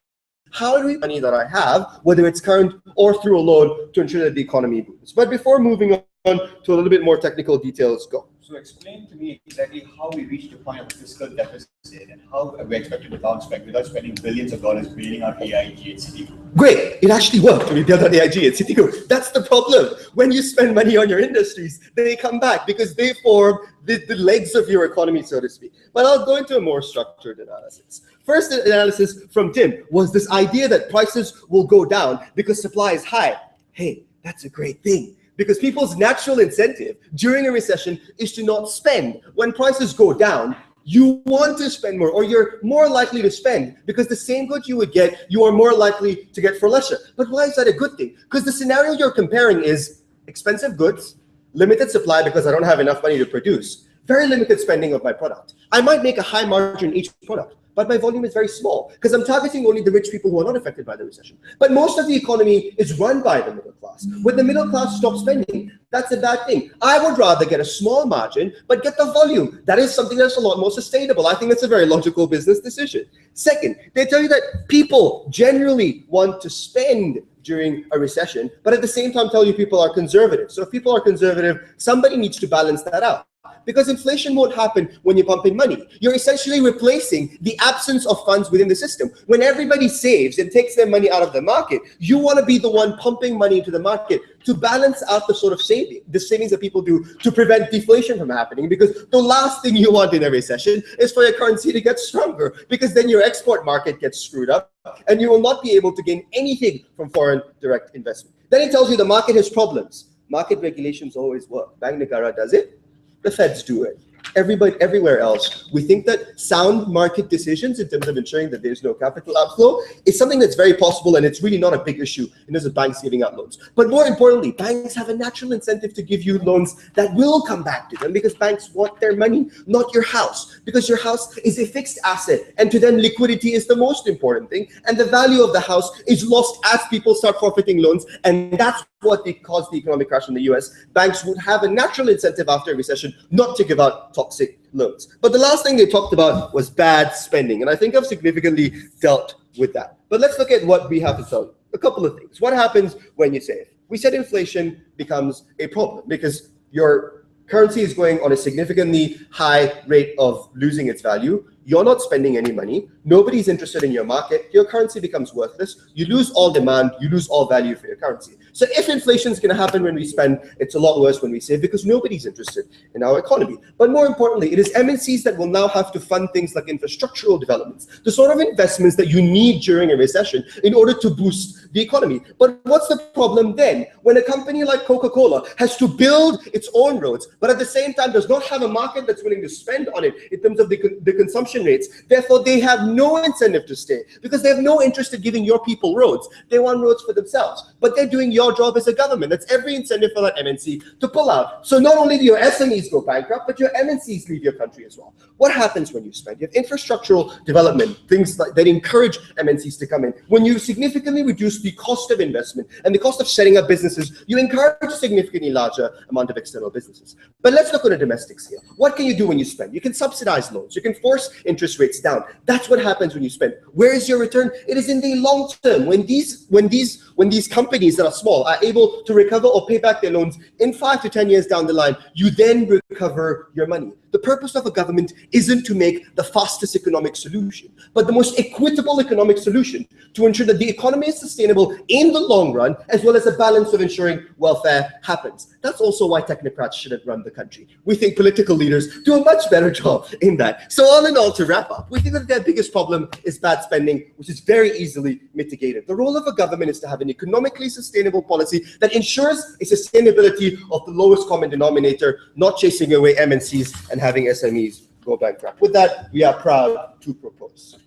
how do we money that I have, whether it's current or through a loan, to ensure that the economy boosts? But before moving on to a little bit more technical details, go. So explain to me exactly how we reached the point of a fiscal deficit and how we're expected to bounce back without spending billions of dollars bailing out AIG and Citigroup. Great, it actually worked when we built out AIG and Citigroup. That's the problem. When you spend money on your industries, they come back because they form the legs of your economy, so to speak. But I'll go into a more structured analysis. First analysis from Tim was this idea that prices will go down because supply is high. Hey, that's a great thing, because people's natural incentive during a recession is to not spend. When prices go down, you want to spend more, or you're more likely to spend, because the same good you would get, you are more likely to get for lesser. But why is that a good thing? Because the scenario you're comparing is expensive goods, limited supply because I don't have enough money to produce, very limited spending of my product. I might make a high margin in each product, but my volume is very small because I'm targeting only the rich people who are not affected by the recession. But most of the economy is run by the middle class. When the middle class stops spending, that's a bad thing. I would rather get a small margin, but get the volume. That is something that's a lot more sustainable. I think that's a very logical business decision. Second, they tell you that people generally want to spend during a recession, but at the same time tell you people are conservative. So if people are conservative, somebody needs to balance that out. Because inflation won't happen when you're pumping money. You're essentially replacing the absence of funds within the system. When everybody saves and takes their money out of the market, you want to be the one pumping money into the market to balance out the sort of savings that people do to prevent deflation from happening. Because the last thing you want in a recession is for your currency to get stronger, because then your export market gets screwed up and you will not be able to gain anything from foreign direct investment. Then it tells you the market has problems. Market regulations always work. Bank Negara does it. The Feds do it. Everybody, everywhere else, we think that sound market decisions in terms of ensuring that there's no capital outflow is something that's very possible, and it's really not a big issue in terms of banks giving out loans. But more importantly, banks have a natural incentive to give you loans that will come back to them, because banks want their money, not your house, because your house is a fixed asset, and to them liquidity is the most important thing, and the value of the house is lost as people start forfeiting loans, and that's what caused the economic crash in the US. Banks would have a natural incentive after a recession not to give out toxic loans. But the last thing they talked about was bad spending, and I think I've significantly dealt with that. But let's look at what we have to tell you. A couple of things. What happens when you save? We said inflation becomes a problem because your currency is going on a significantly high rate of losing its value. You're not spending any money. Nobody's interested in your market. Your currency becomes worthless. You lose all demand. You lose all value for your currency. So if inflation is going to happen when we spend, it's a lot worse when we save, because nobody's interested in our economy. But more importantly, it is MNCs that will now have to fund things like infrastructural developments, the sort of investments that you need during a recession in order to boost the economy. But what's the problem then? When a company like Coca-Cola has to build its own roads, but at the same time does not have a market that's willing to spend on it in terms of the consumption rates, therefore they have no incentive to stay, because they have no interest in giving your people roads. They want roads for themselves, but they're doing your job as a government. That's every incentive for that MNC to pull out. So not only do your SMEs go bankrupt, but your MNCs leave your country as well. What happens when you spend? You have infrastructural development, things like that encourage MNCs to come in. When you significantly reduce the cost of investment and the cost of setting up businesses, you encourage a significantly larger amount of external businesses. But let's look at the domestic scale. What can you do when you spend? You can subsidize loans. You can force interest rates down. That's what happens when you spend. Where is your return? It is in the long term. When these when these companies that are small are able to recover or pay back their loans in 5 to 10 years down the line, you then recover your money. The purpose of a government isn't to make the fastest economic solution, but the most equitable economic solution to ensure that the economy is sustainable in the long run, as well as a balance of ensuring welfare happens. That's also why technocrats shouldn't run the country. We think political leaders do a much better job in that. So all in all, to wrap up, we think that their biggest problem is bad spending, which is very easily mitigated. The role of a government is to have an economically sustainable policy that ensures a sustainability of the lowest common denominator, not chasing away MNCs and having SMEs go bankrupt. With that, we are proud to propose.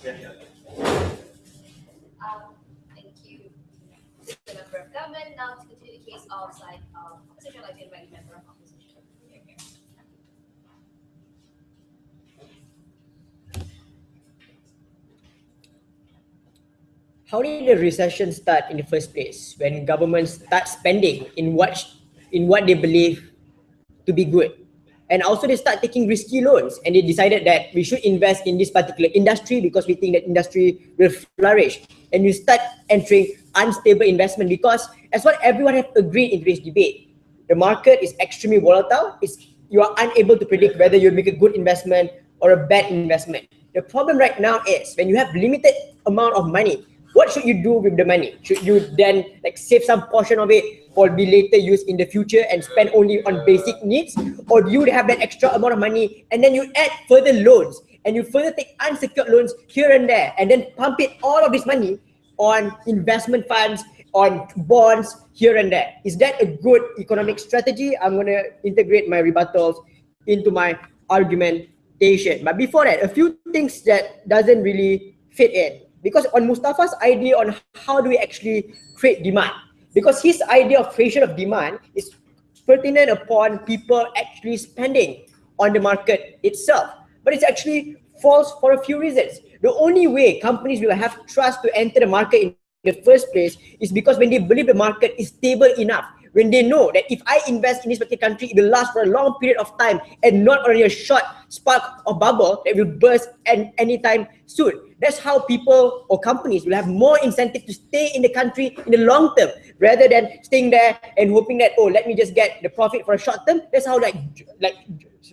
Thank you, Mr. Member of Government. Now to continue the case of side opposition, I'd like to invite the Member of Opposition. Here. How did the recession start in the first place? When governments start spending in what they believe to be good. And also they start taking risky loans, and they decided that we should invest in this particular industry because we think that industry will flourish. And you start entering unstable investment because, as what everyone have agreed in today's debate, the market is extremely volatile. You are unable to predict whether you make a good investment or a bad investment. The problem right now is when you have limited amount of money, what should you do with the money? Should you then save some portion of it for be later used in the future and spend only on basic needs? Or do you have that extra amount of money and then you add further loans and you further take unsecured loans here and there and then pump it all of this money on investment funds, on bonds here and there? Is that a good economic strategy? I'm going to integrate my rebuttals into my argumentation. But before that, a few things that doesn't really fit in. Because on Mustafa's idea on how do we actually create demand, because his idea of creation of demand is pertinent upon people actually spending on the market itself. But it's actually false for a few reasons. The only way companies will have trust to enter the market in the first place is because when they believe the market is stable enough, when they know that if I invest in this particular country, it will last for a long period of time and not only a short spark of bubble that will burst anytime soon. That's how people or companies will have more incentive to stay in the country in the long term rather than staying there and hoping that, oh, let me just get the profit for a short term. That's how like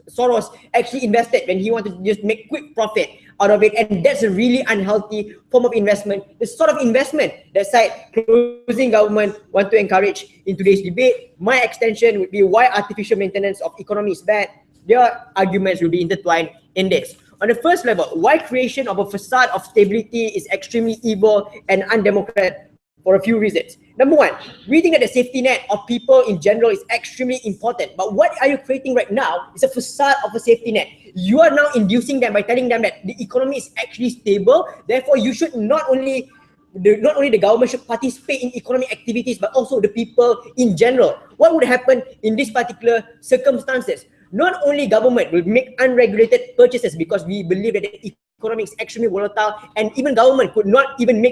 Soros actually invested when he wanted to just make quick profit out of it, and that's a really unhealthy form of investment. The sort of investment that side closing government want to encourage in today's debate. My extension would be why artificial maintenance of economy is bad. Their arguments will be intertwined in this. On the first level, why creation of a facade of stability is extremely evil and undemocratic for a few reasons. Number one, we think that the safety net of people in general is extremely important. But what are you creating right now is a facade of a safety net. You are now inducing them by telling them that the economy is actually stable. Therefore, you should not only the government should participate in economic activities, but also the people in general. What would happen in this particular circumstances? Not only government will make unregulated purchases because we believe that the economy is extremely volatile, and even government could not even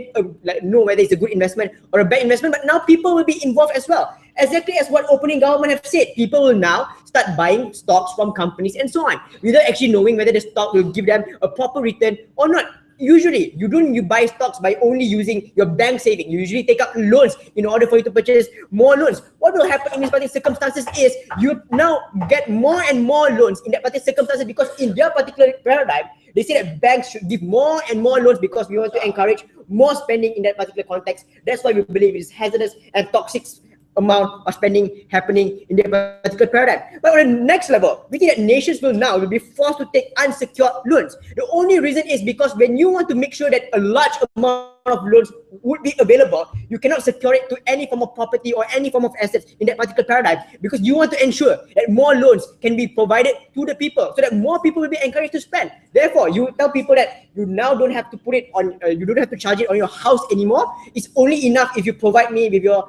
know whether it's a good investment or a bad investment, but now people will be involved as well. Exactly as what opening government have said, people will now start buying stocks from companies and so on, without actually knowing whether the stock will give them a proper return or not. Usually, you buy stocks by only using your bank saving. You usually take out loans in order for you to purchase more loans. What will happen in these particular circumstances is you now get more and more loans in that particular circumstances, because in their particular paradigm, they say that banks should give more and more loans because we want to encourage more spending in that particular context. That's why we believe it is hazardous and toxic amount of spending happening in that particular paradigm. But on the next level, we think that nations will be forced to take unsecured loans. The only reason is because when you want to make sure that a large amount of loans would be available, you cannot secure it to any form of property or any form of assets in that particular paradigm, because you want to ensure that more loans can be provided to the people so that more people will be encouraged to spend. Therefore, you tell people that you now don't have to put it on, you don't have to charge it on your house anymore. It's only enough if you provide me with your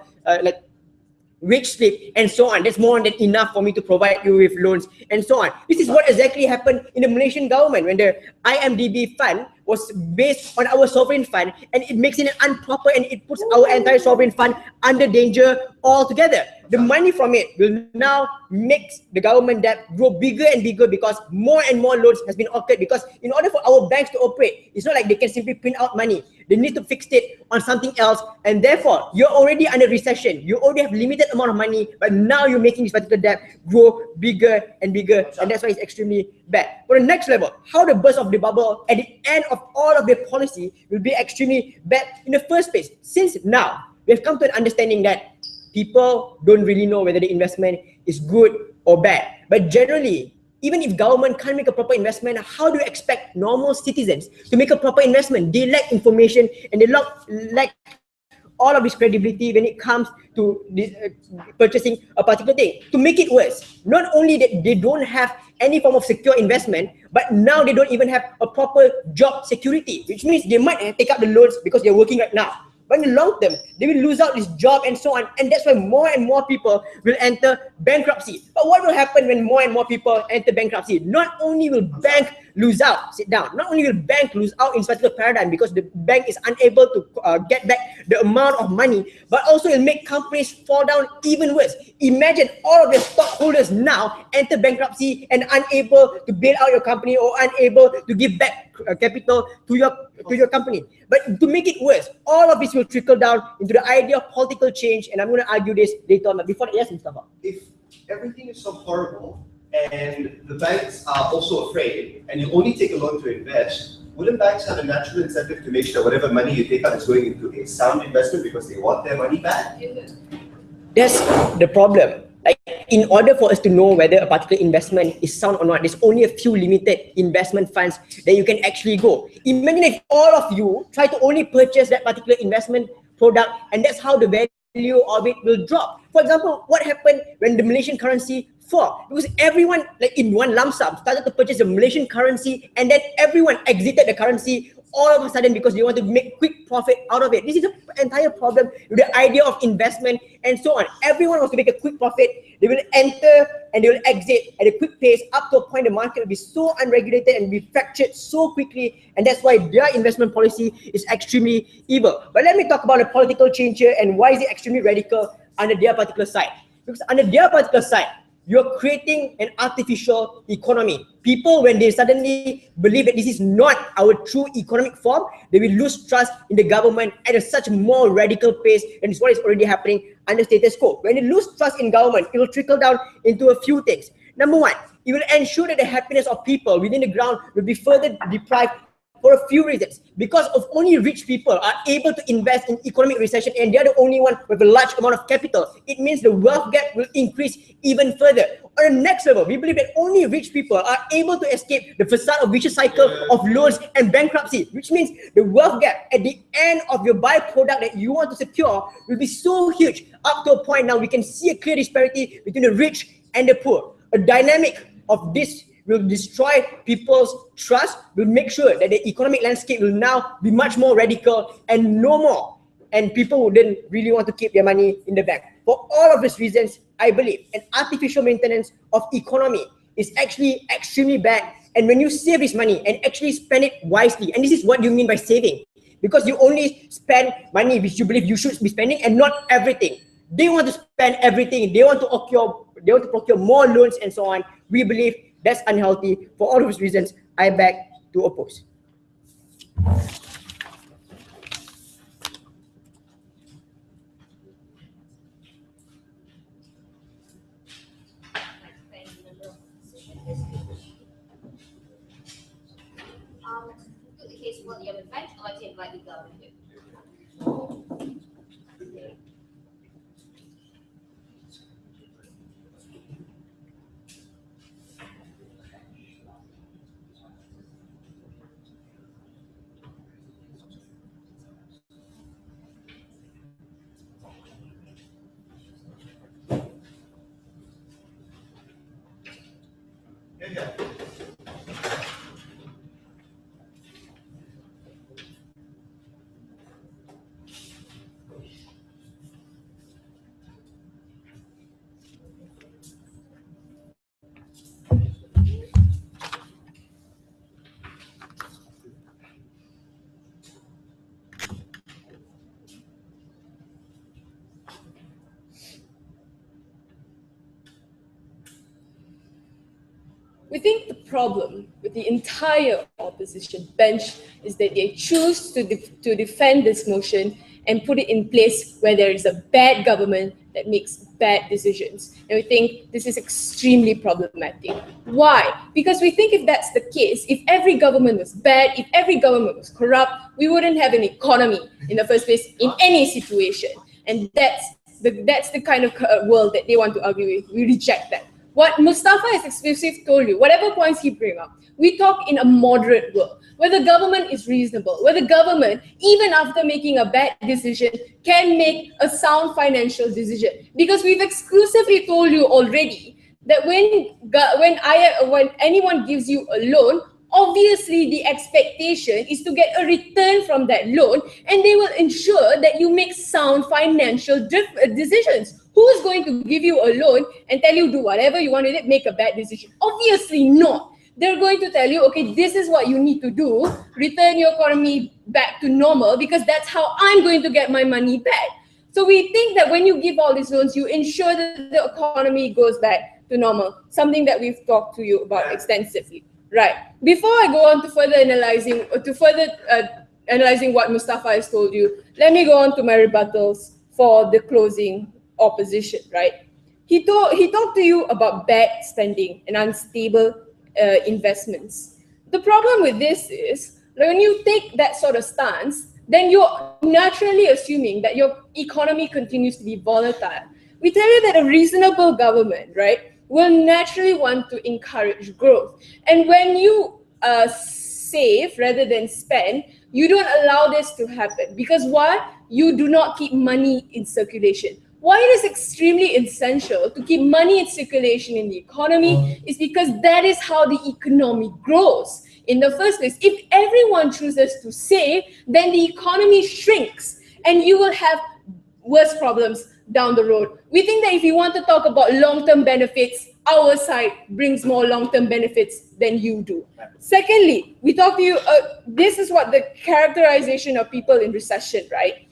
wage slip, and so on. That's more than enough for me to provide you with loans, and so on. This is what exactly happened in the Malaysian government when the IMDB fund was based on our sovereign fund, and it makes it improper, and it puts our entire sovereign fund under danger altogether. The money from it will now make the government debt grow bigger and bigger because more and more loans has been occurred. Because in order for our banks to operate, it's not like they can simply print out money. They need to fix it on something else, and therefore you're already under recession. You already have limited amount of money, but now you're making this particular debt grow bigger and bigger, and that's why it's extremely bad. For the next level, how the burst of the bubble at the end of all of their policy will be extremely bad in the first place. Since now we have come to an understanding that people don't really know whether the investment is good or bad. But generally, even if government can't make a proper investment, how do you expect normal citizens to make a proper investment? They lack information, and they lack all of this credibility when it comes to this, purchasing a particular thing. To make it worse, not only that they don't have any form of secure investment, but now they don't even have a proper job security, which means they might take up the loans because they're working right now. But in the long term, they will lose out this job and so on. And that's why more and more people will enter bankruptcy. But what will happen when more and more people enter bankruptcy? Not only will bank lose out, not only will bank lose out in this particular paradigm because the bank is unable to get back the amount of money, but also it will make companies fall down even worse. Imagine all of the stockholders now enter bankruptcy and unable to bail out your company or unable to give back capital to your company. But to make it worse, all of this will trickle down into the idea of political change, and I'm going to argue this later on. But before that, yes, Mustafa. If everything is so horrible and the banks are also afraid, and you only take a loan to invest, wouldn't banks have a natural incentive to make sure whatever money you take out is going into a sound investment because they want their money back? That's the problem. Like, in order for us to know whether a particular investment is sound or not, there's only a few limited investment funds that you can actually go. Imagine if all of you try to only purchase that particular investment product, and that's how the value of it will drop. For example, what happened when the Malaysian currency fall? Because everyone, like in one lump sum, started to purchase the Malaysian currency, and then everyone exited the currency all of a sudden because they want to make quick profit out of it. This is an entire problem with the idea of investment and so on. Everyone wants to make a quick profit. They will enter and they will exit at a quick pace up to a point the market will be so unregulated and be fractured so quickly, and that's why their investment policy is extremely evil. But let me talk about the political change here and why is it extremely radical under their particular side. Because under their particular side, you're creating an artificial economy. People, when they suddenly believe that this is not our true economic form, they will lose trust in the government at a such more radical pace than is what is already happening under status quo. When they lose trust in government, it will trickle down into a few things. Number one, it will ensure that the happiness of people within the ground will be further deprived for a few reasons. Because of only rich people are able to invest in economic recession, and they're the only one with a large amount of capital, it means the wealth gap will increase even further. On the next level, we believe that only rich people are able to escape the facade of vicious cycle of loans and bankruptcy, which means the wealth gap at the end of your byproduct that you want to secure will be so huge, up to a point now we can see a clear disparity between the rich and the poor. A dynamic of this will destroy people's trust, will make sure that the economic landscape will now be much more radical and no more. And people wouldn't really want to keep their money in the bank. For all of these reasons, I believe an artificial maintenance of economy is actually extremely bad. And when you save this money and actually spend it wisely, and this is what you mean by saving, because you only spend money which you believe you should be spending and not everything. They want to spend everything. They want to procure more loans and so on. We believe that's unhealthy. For all of those reasons, I beg to oppose. To the case for the other bench, I'd like to invite the government. We think the problem with the entire opposition bench is that they choose to defend this motion and put it in place where there is a bad government that makes bad decisions. And we think this is extremely problematic. Why? Because we think if that's the case, if every government was bad, if every government was corrupt, we wouldn't have an economy in the first place in any situation. And that's the kind of world that they want to argue with. We reject that. What Mustafa has exclusively told you, whatever points he bring up, we talk in a moderate world, where the government is reasonable, where the government, even after making a bad decision, can make a sound financial decision. Because we've exclusively told you already that when anyone gives you a loan, obviously the expectation is to get a return from that loan, and they will ensure that you make sound financial decisions. Who is going to give you a loan and tell you do whatever you want with it, make a bad decision? Obviously not. They're going to tell you, okay, this is what you need to do, return your economy back to normal, because that's how I'm going to get my money back. So we think that when you give all these loans, you ensure that the economy goes back to normal, something that we've talked to you about extensively. Right. Before I go on to further analyzing what Mustafa has told you, let me go on to my rebuttals for the closing opposition. Right. He talked to you about bad spending and unstable investments. The problem with this is when you take that sort of stance, then you're naturally assuming that your economy continues to be volatile. We tell you that a reasonable government, right, will naturally want to encourage growth. And when you save rather than spend, you don't allow this to happen. Because why? You do not keep money in circulation. Why it is extremely essential to keep money in circulation in the economy is because that is how the economy grows. In the first place, if everyone chooses to save, then the economy shrinks and you will have worse problems down the road. We think that if you want to talk about long-term benefits, our side brings more long-term benefits than you do. Secondly, we talk to you, this is what the characterization of people in recession, right?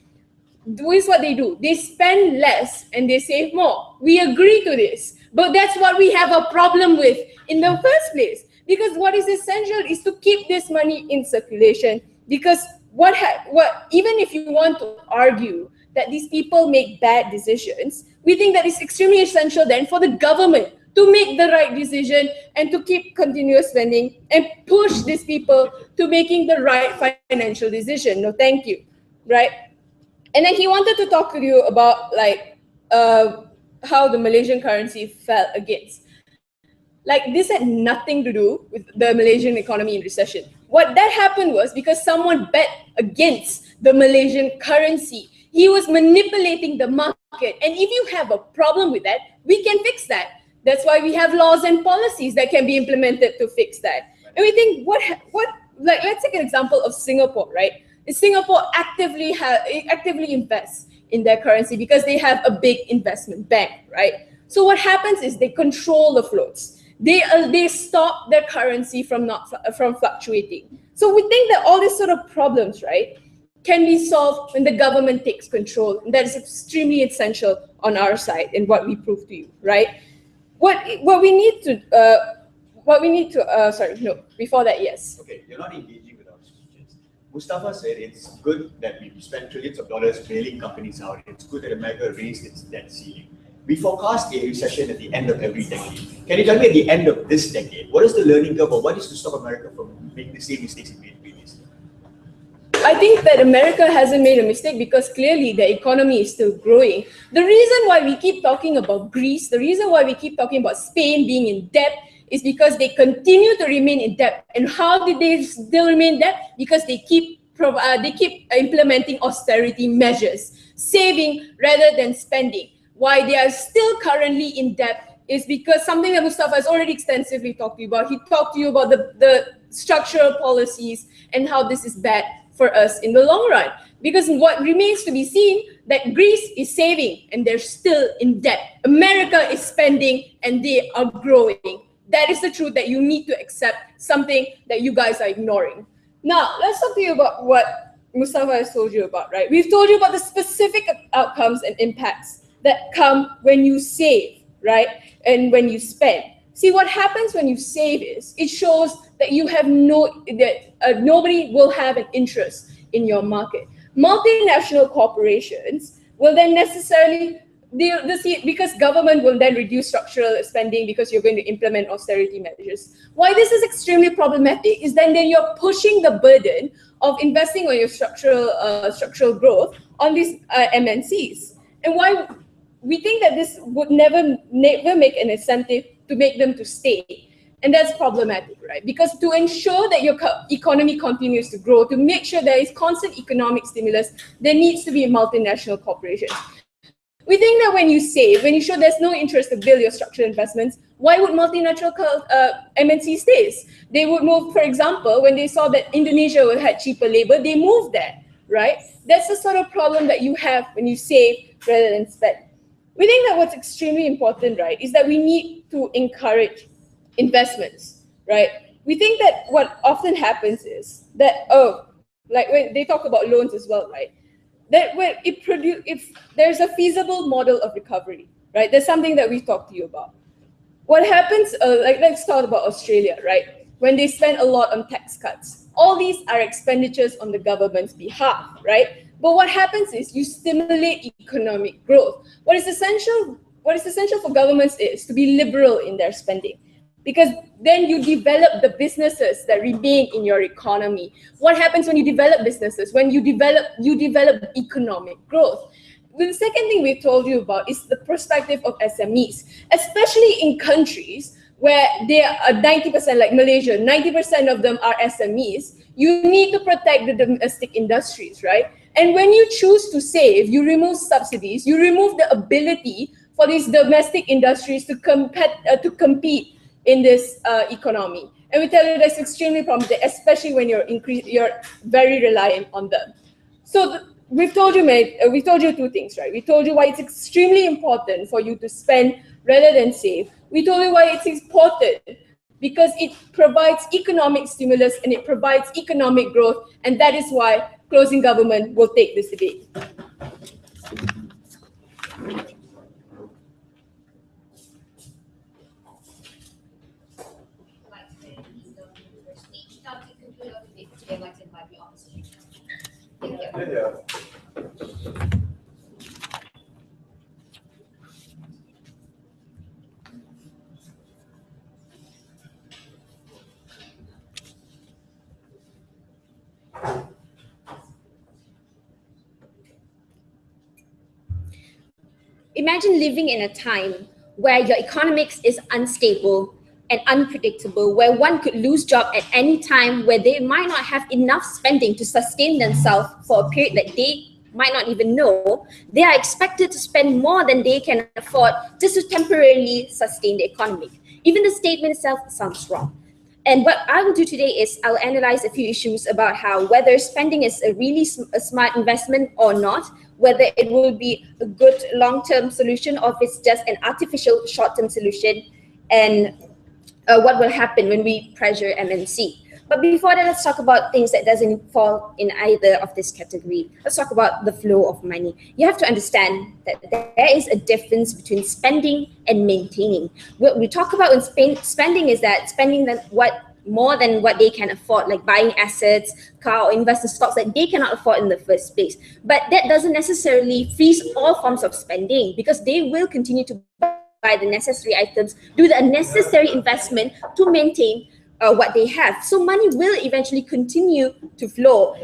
This is what they do. They spend less and they save more. We agree to this, but that's what we have a problem with in the first place. Because what is essential is to keep this money in circulation. Because even if you want to argue that these people make bad decisions, we think that it's extremely essential then for the government to make the right decision and to keep continuous spending and push these people to making the right financial decision. No, thank you, right? And then he wanted to talk to you about how the Malaysian currency fell against. Like, this had nothing to do with the Malaysian economy in recession. What that happened was because someone bet against the Malaysian currency. He was manipulating the market. And if you have a problem with that, we can fix that. That's why we have laws and policies that can be implemented to fix that. And we think, let's take an example of Singapore, right? Singapore actively invests in their currency because they have a big investment bank, right? So what happens is they control the floats. They stop their currency from fluctuating. So we think that all these sort of problems, right, can be solved when the government takes control, and that is extremely essential on our side and what we prove to you, right? Before that, yes. Okay, you're not engaging with our speeches. Mustafa said it's good that we spend trillions of dollars bailing companies out. It's good that America raised its debt ceiling. We forecast a recession at the end of every decade. Can you tell me at the end of this decade, what is the learning curve or what is to stop America from making the same mistakes it made previously? I think that America hasn't made a mistake because clearly the economy is still growing. The reason why we keep talking about Greece, the reason why we keep talking about Spain being in debt is because they continue to remain in debt. And how did they still remain in debt? Because they keep implementing austerity measures, saving rather than spending. Why they are still currently in debt is because something that Mustafa has already extensively talked to you about. He talked to you about the structural policies and how this is bad for us in the long run. Because what remains to be seen, that Greece is saving and they're still in debt. America is spending and they are growing. That is the truth that you need to accept, something that you guys are ignoring. Now, let's talk to you about what Mustafa has told you about, right? We've told you about the specific outcomes and impacts that come when you save, right? And when you spend. See, what happens when you save is it shows that you have nobody will have an interest in your market. Multinational corporations will then necessarily because government will then reduce structural spending because you're going to implement austerity measures. Why this is extremely problematic is then you're pushing the burden of investing on your structural growth on these MNCs. And why we think that this would never make an incentive to make them to stay. And that's problematic, right? Because to ensure that your economy continues to grow, to make sure there is constant economic stimulus, there needs to be multinational corporations. We think that when you save, when you show there's no interest to build your structural investments, why would multinational MNCs stay? They would move, for example, when they saw that Indonesia had cheaper labor, they moved there, right? That's the sort of problem that you have when you save rather than spend. We think that what's extremely important, right, is that we need to encourage investments, right? We think that what often happens is that, like when they talk about loans as well, right? That when if there's a feasible model of recovery, right? There's something that we've talked to you about. What happens, like let's talk about Australia, right? When they spend a lot on tax cuts, all these are expenditures on the government's behalf, right? But what happens is you stimulate economic growth. What is essential for governments is to be liberal in their spending, because then you develop the businesses that remain in your economy. What happens when you develop businesses? When you develop economic growth. The second thing we told you about is the perspective of SMEs, especially in countries where they are 90%, like Malaysia, 90% of them are SMEs. You need to protect the domestic industries, right? And when you choose to save, you remove subsidies, you remove the ability for these domestic industries to compete in this economy. And we tell you that's extremely problematic, especially when you're very reliant on them. So we've told you two things, right? We told you why it's extremely important for you to spend rather than save. We told you why it's important because it provides economic stimulus and it provides economic growth, and that is why closing government will take this debate. Imagine living in a time where your economics is unstable and unpredictable, where one could lose job at any time, where they might not have enough spending to sustain themselves for a period that they might not even know. They are expected to spend more than they can afford just to temporarily sustain the economy. Even the statement itself sounds wrong. And what I will do today is I'll analyze a few issues about how whether spending is a really smart investment or not, whether it will be a good long-term solution or if it's just an artificial short-term solution, and what will happen when we pressure MNC. But before that, let's talk about things that doesn't fall in either of this category. Let's talk about the flow of money. You have to understand that there is a difference between spending and maintaining. What we talk about when spending is that spending more than what they can afford, like buying assets, car, or invest in stocks that they cannot afford in the first place. But that doesn't necessarily freeze all forms of spending, because they will continue to buy the necessary items, do the necessary investment to maintain what they have. So money will eventually continue to flow.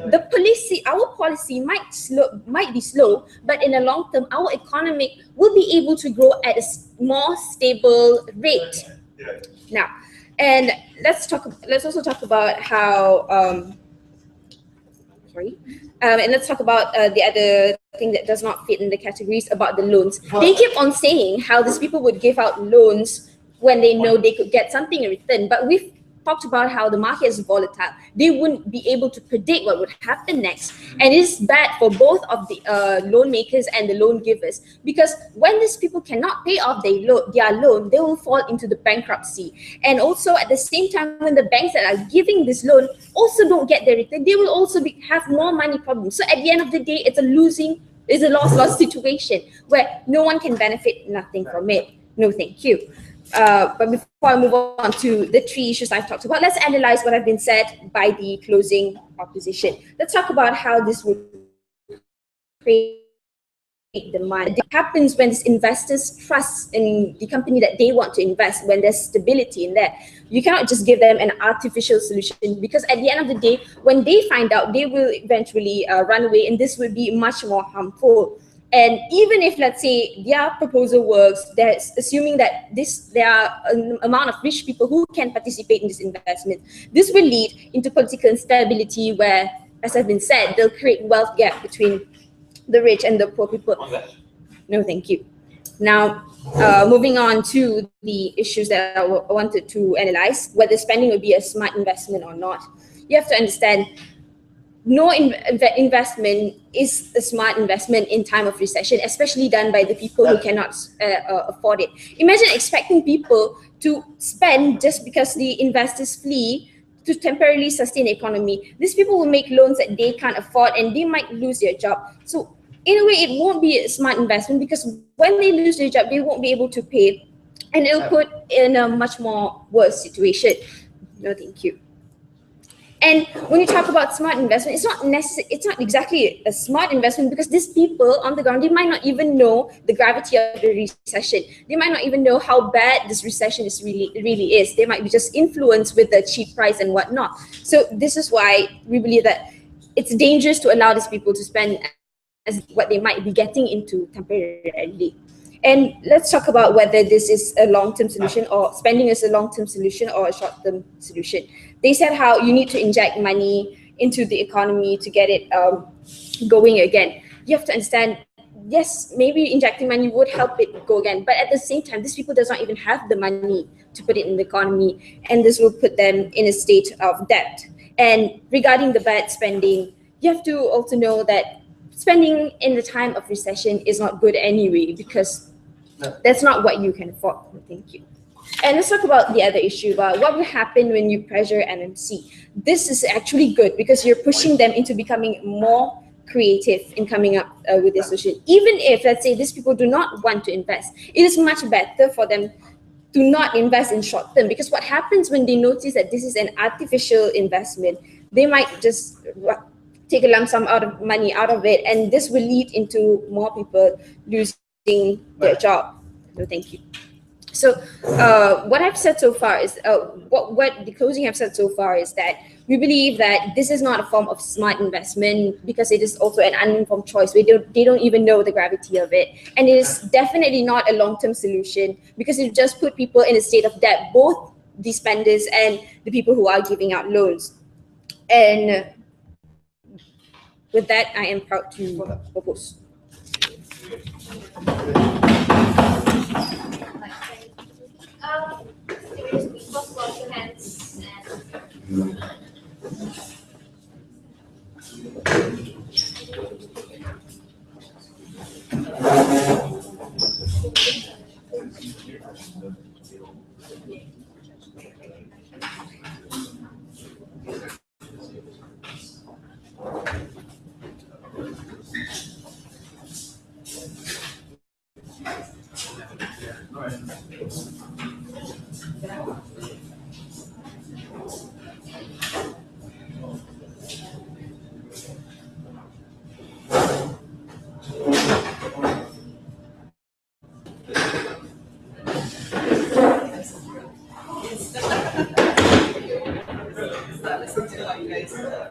Our policy might be slow, but in the long term, our economy will be able to grow at a more stable rate. Now, and let's also talk about how and let's talk about the other thing that does not fit in the categories about the loans. They keep on saying how these people would give out loans when they know they could get something in return, but we've talked about how the market is volatile. They wouldn't be able to predict what would happen next. And it's bad for both of the loan makers and the loan givers, because when these people cannot pay off their loan, they will fall into the bankruptcy. And also at the same time, when the banks that are giving this loan also don't get their return, they will also have more money problems. So at the end of the day, it's a loss-loss situation where no one can benefit nothing from it. No, thank you. But before I move on to the three issues I've talked about, let's analyze what have been said by the closing opposition. Let's talk about how this would create demand. It happens when investors trust in the company that they want to invest, when there's stability in there. You cannot just give them an artificial solution, because at the end of the day, when they find out, they will eventually run away, and this will be much more harmful. And even if, let's say, their proposal works, there's assuming that there are an amount of rich people who can participate in this investment, this will lead into political instability where, as has been said, they'll create wealth gap between the rich and the poor people. No, thank you. Now, moving on to the issues that I wanted to analyze, whether spending would be a smart investment or not. You have to understand, no investment is a smart investment in time of recession, especially done by the people who cannot afford it. Imagine expecting people to spend just because the investors flee to temporarily sustain the economy. These people will make loans that they can't afford, and they might lose their job. So in a way, it won't be a smart investment, because when they lose their job, they won't be able to pay, and it'll put in a much more worse situation. No, thank you. And when you talk about smart investment, it's not exactly a smart investment, because these people on the ground, they might not even know the gravity of the recession. They might not even know how bad this recession really is. They might be just influenced with the cheap price and whatnot. So this is why we believe that it's dangerous to allow these people to spend as what they might be getting into temporarily. And let's talk about whether this is a long-term solution, or spending is a long-term solution or a short-term solution. They said how you need to inject money into the economy to get it going again. You have to understand, yes, maybe injecting money would help it go again, but at the same time, these people does not even have the money to put it in the economy, and this will put them in a state of debt. And regarding the bad spending, you have to also know that spending in the time of recession is not good anyway, because that's not what you can afford. Thank you. And let's talk about the other issue about what will happen when you pressure NMC. This is actually good, because you're pushing them into becoming more creative in coming up with this solution. Even if, let's say, these people do not want to invest, it is much better for them to not invest in short term, because what happens when they notice that this is an artificial investment, they might just take a lump sum of money out of it, and this will lead into more people losing their job. So thank you. So what I've said so far is, what the closing have said so far is that we believe that this is not a form of smart investment, because it is also an uninformed choice. They don't even know the gravity of it. And it is definitely not a long-term solution, because it just put people in a state of debt, both the spenders and the people who are giving out loans. And with that, I am proud to propose. First wash your hands and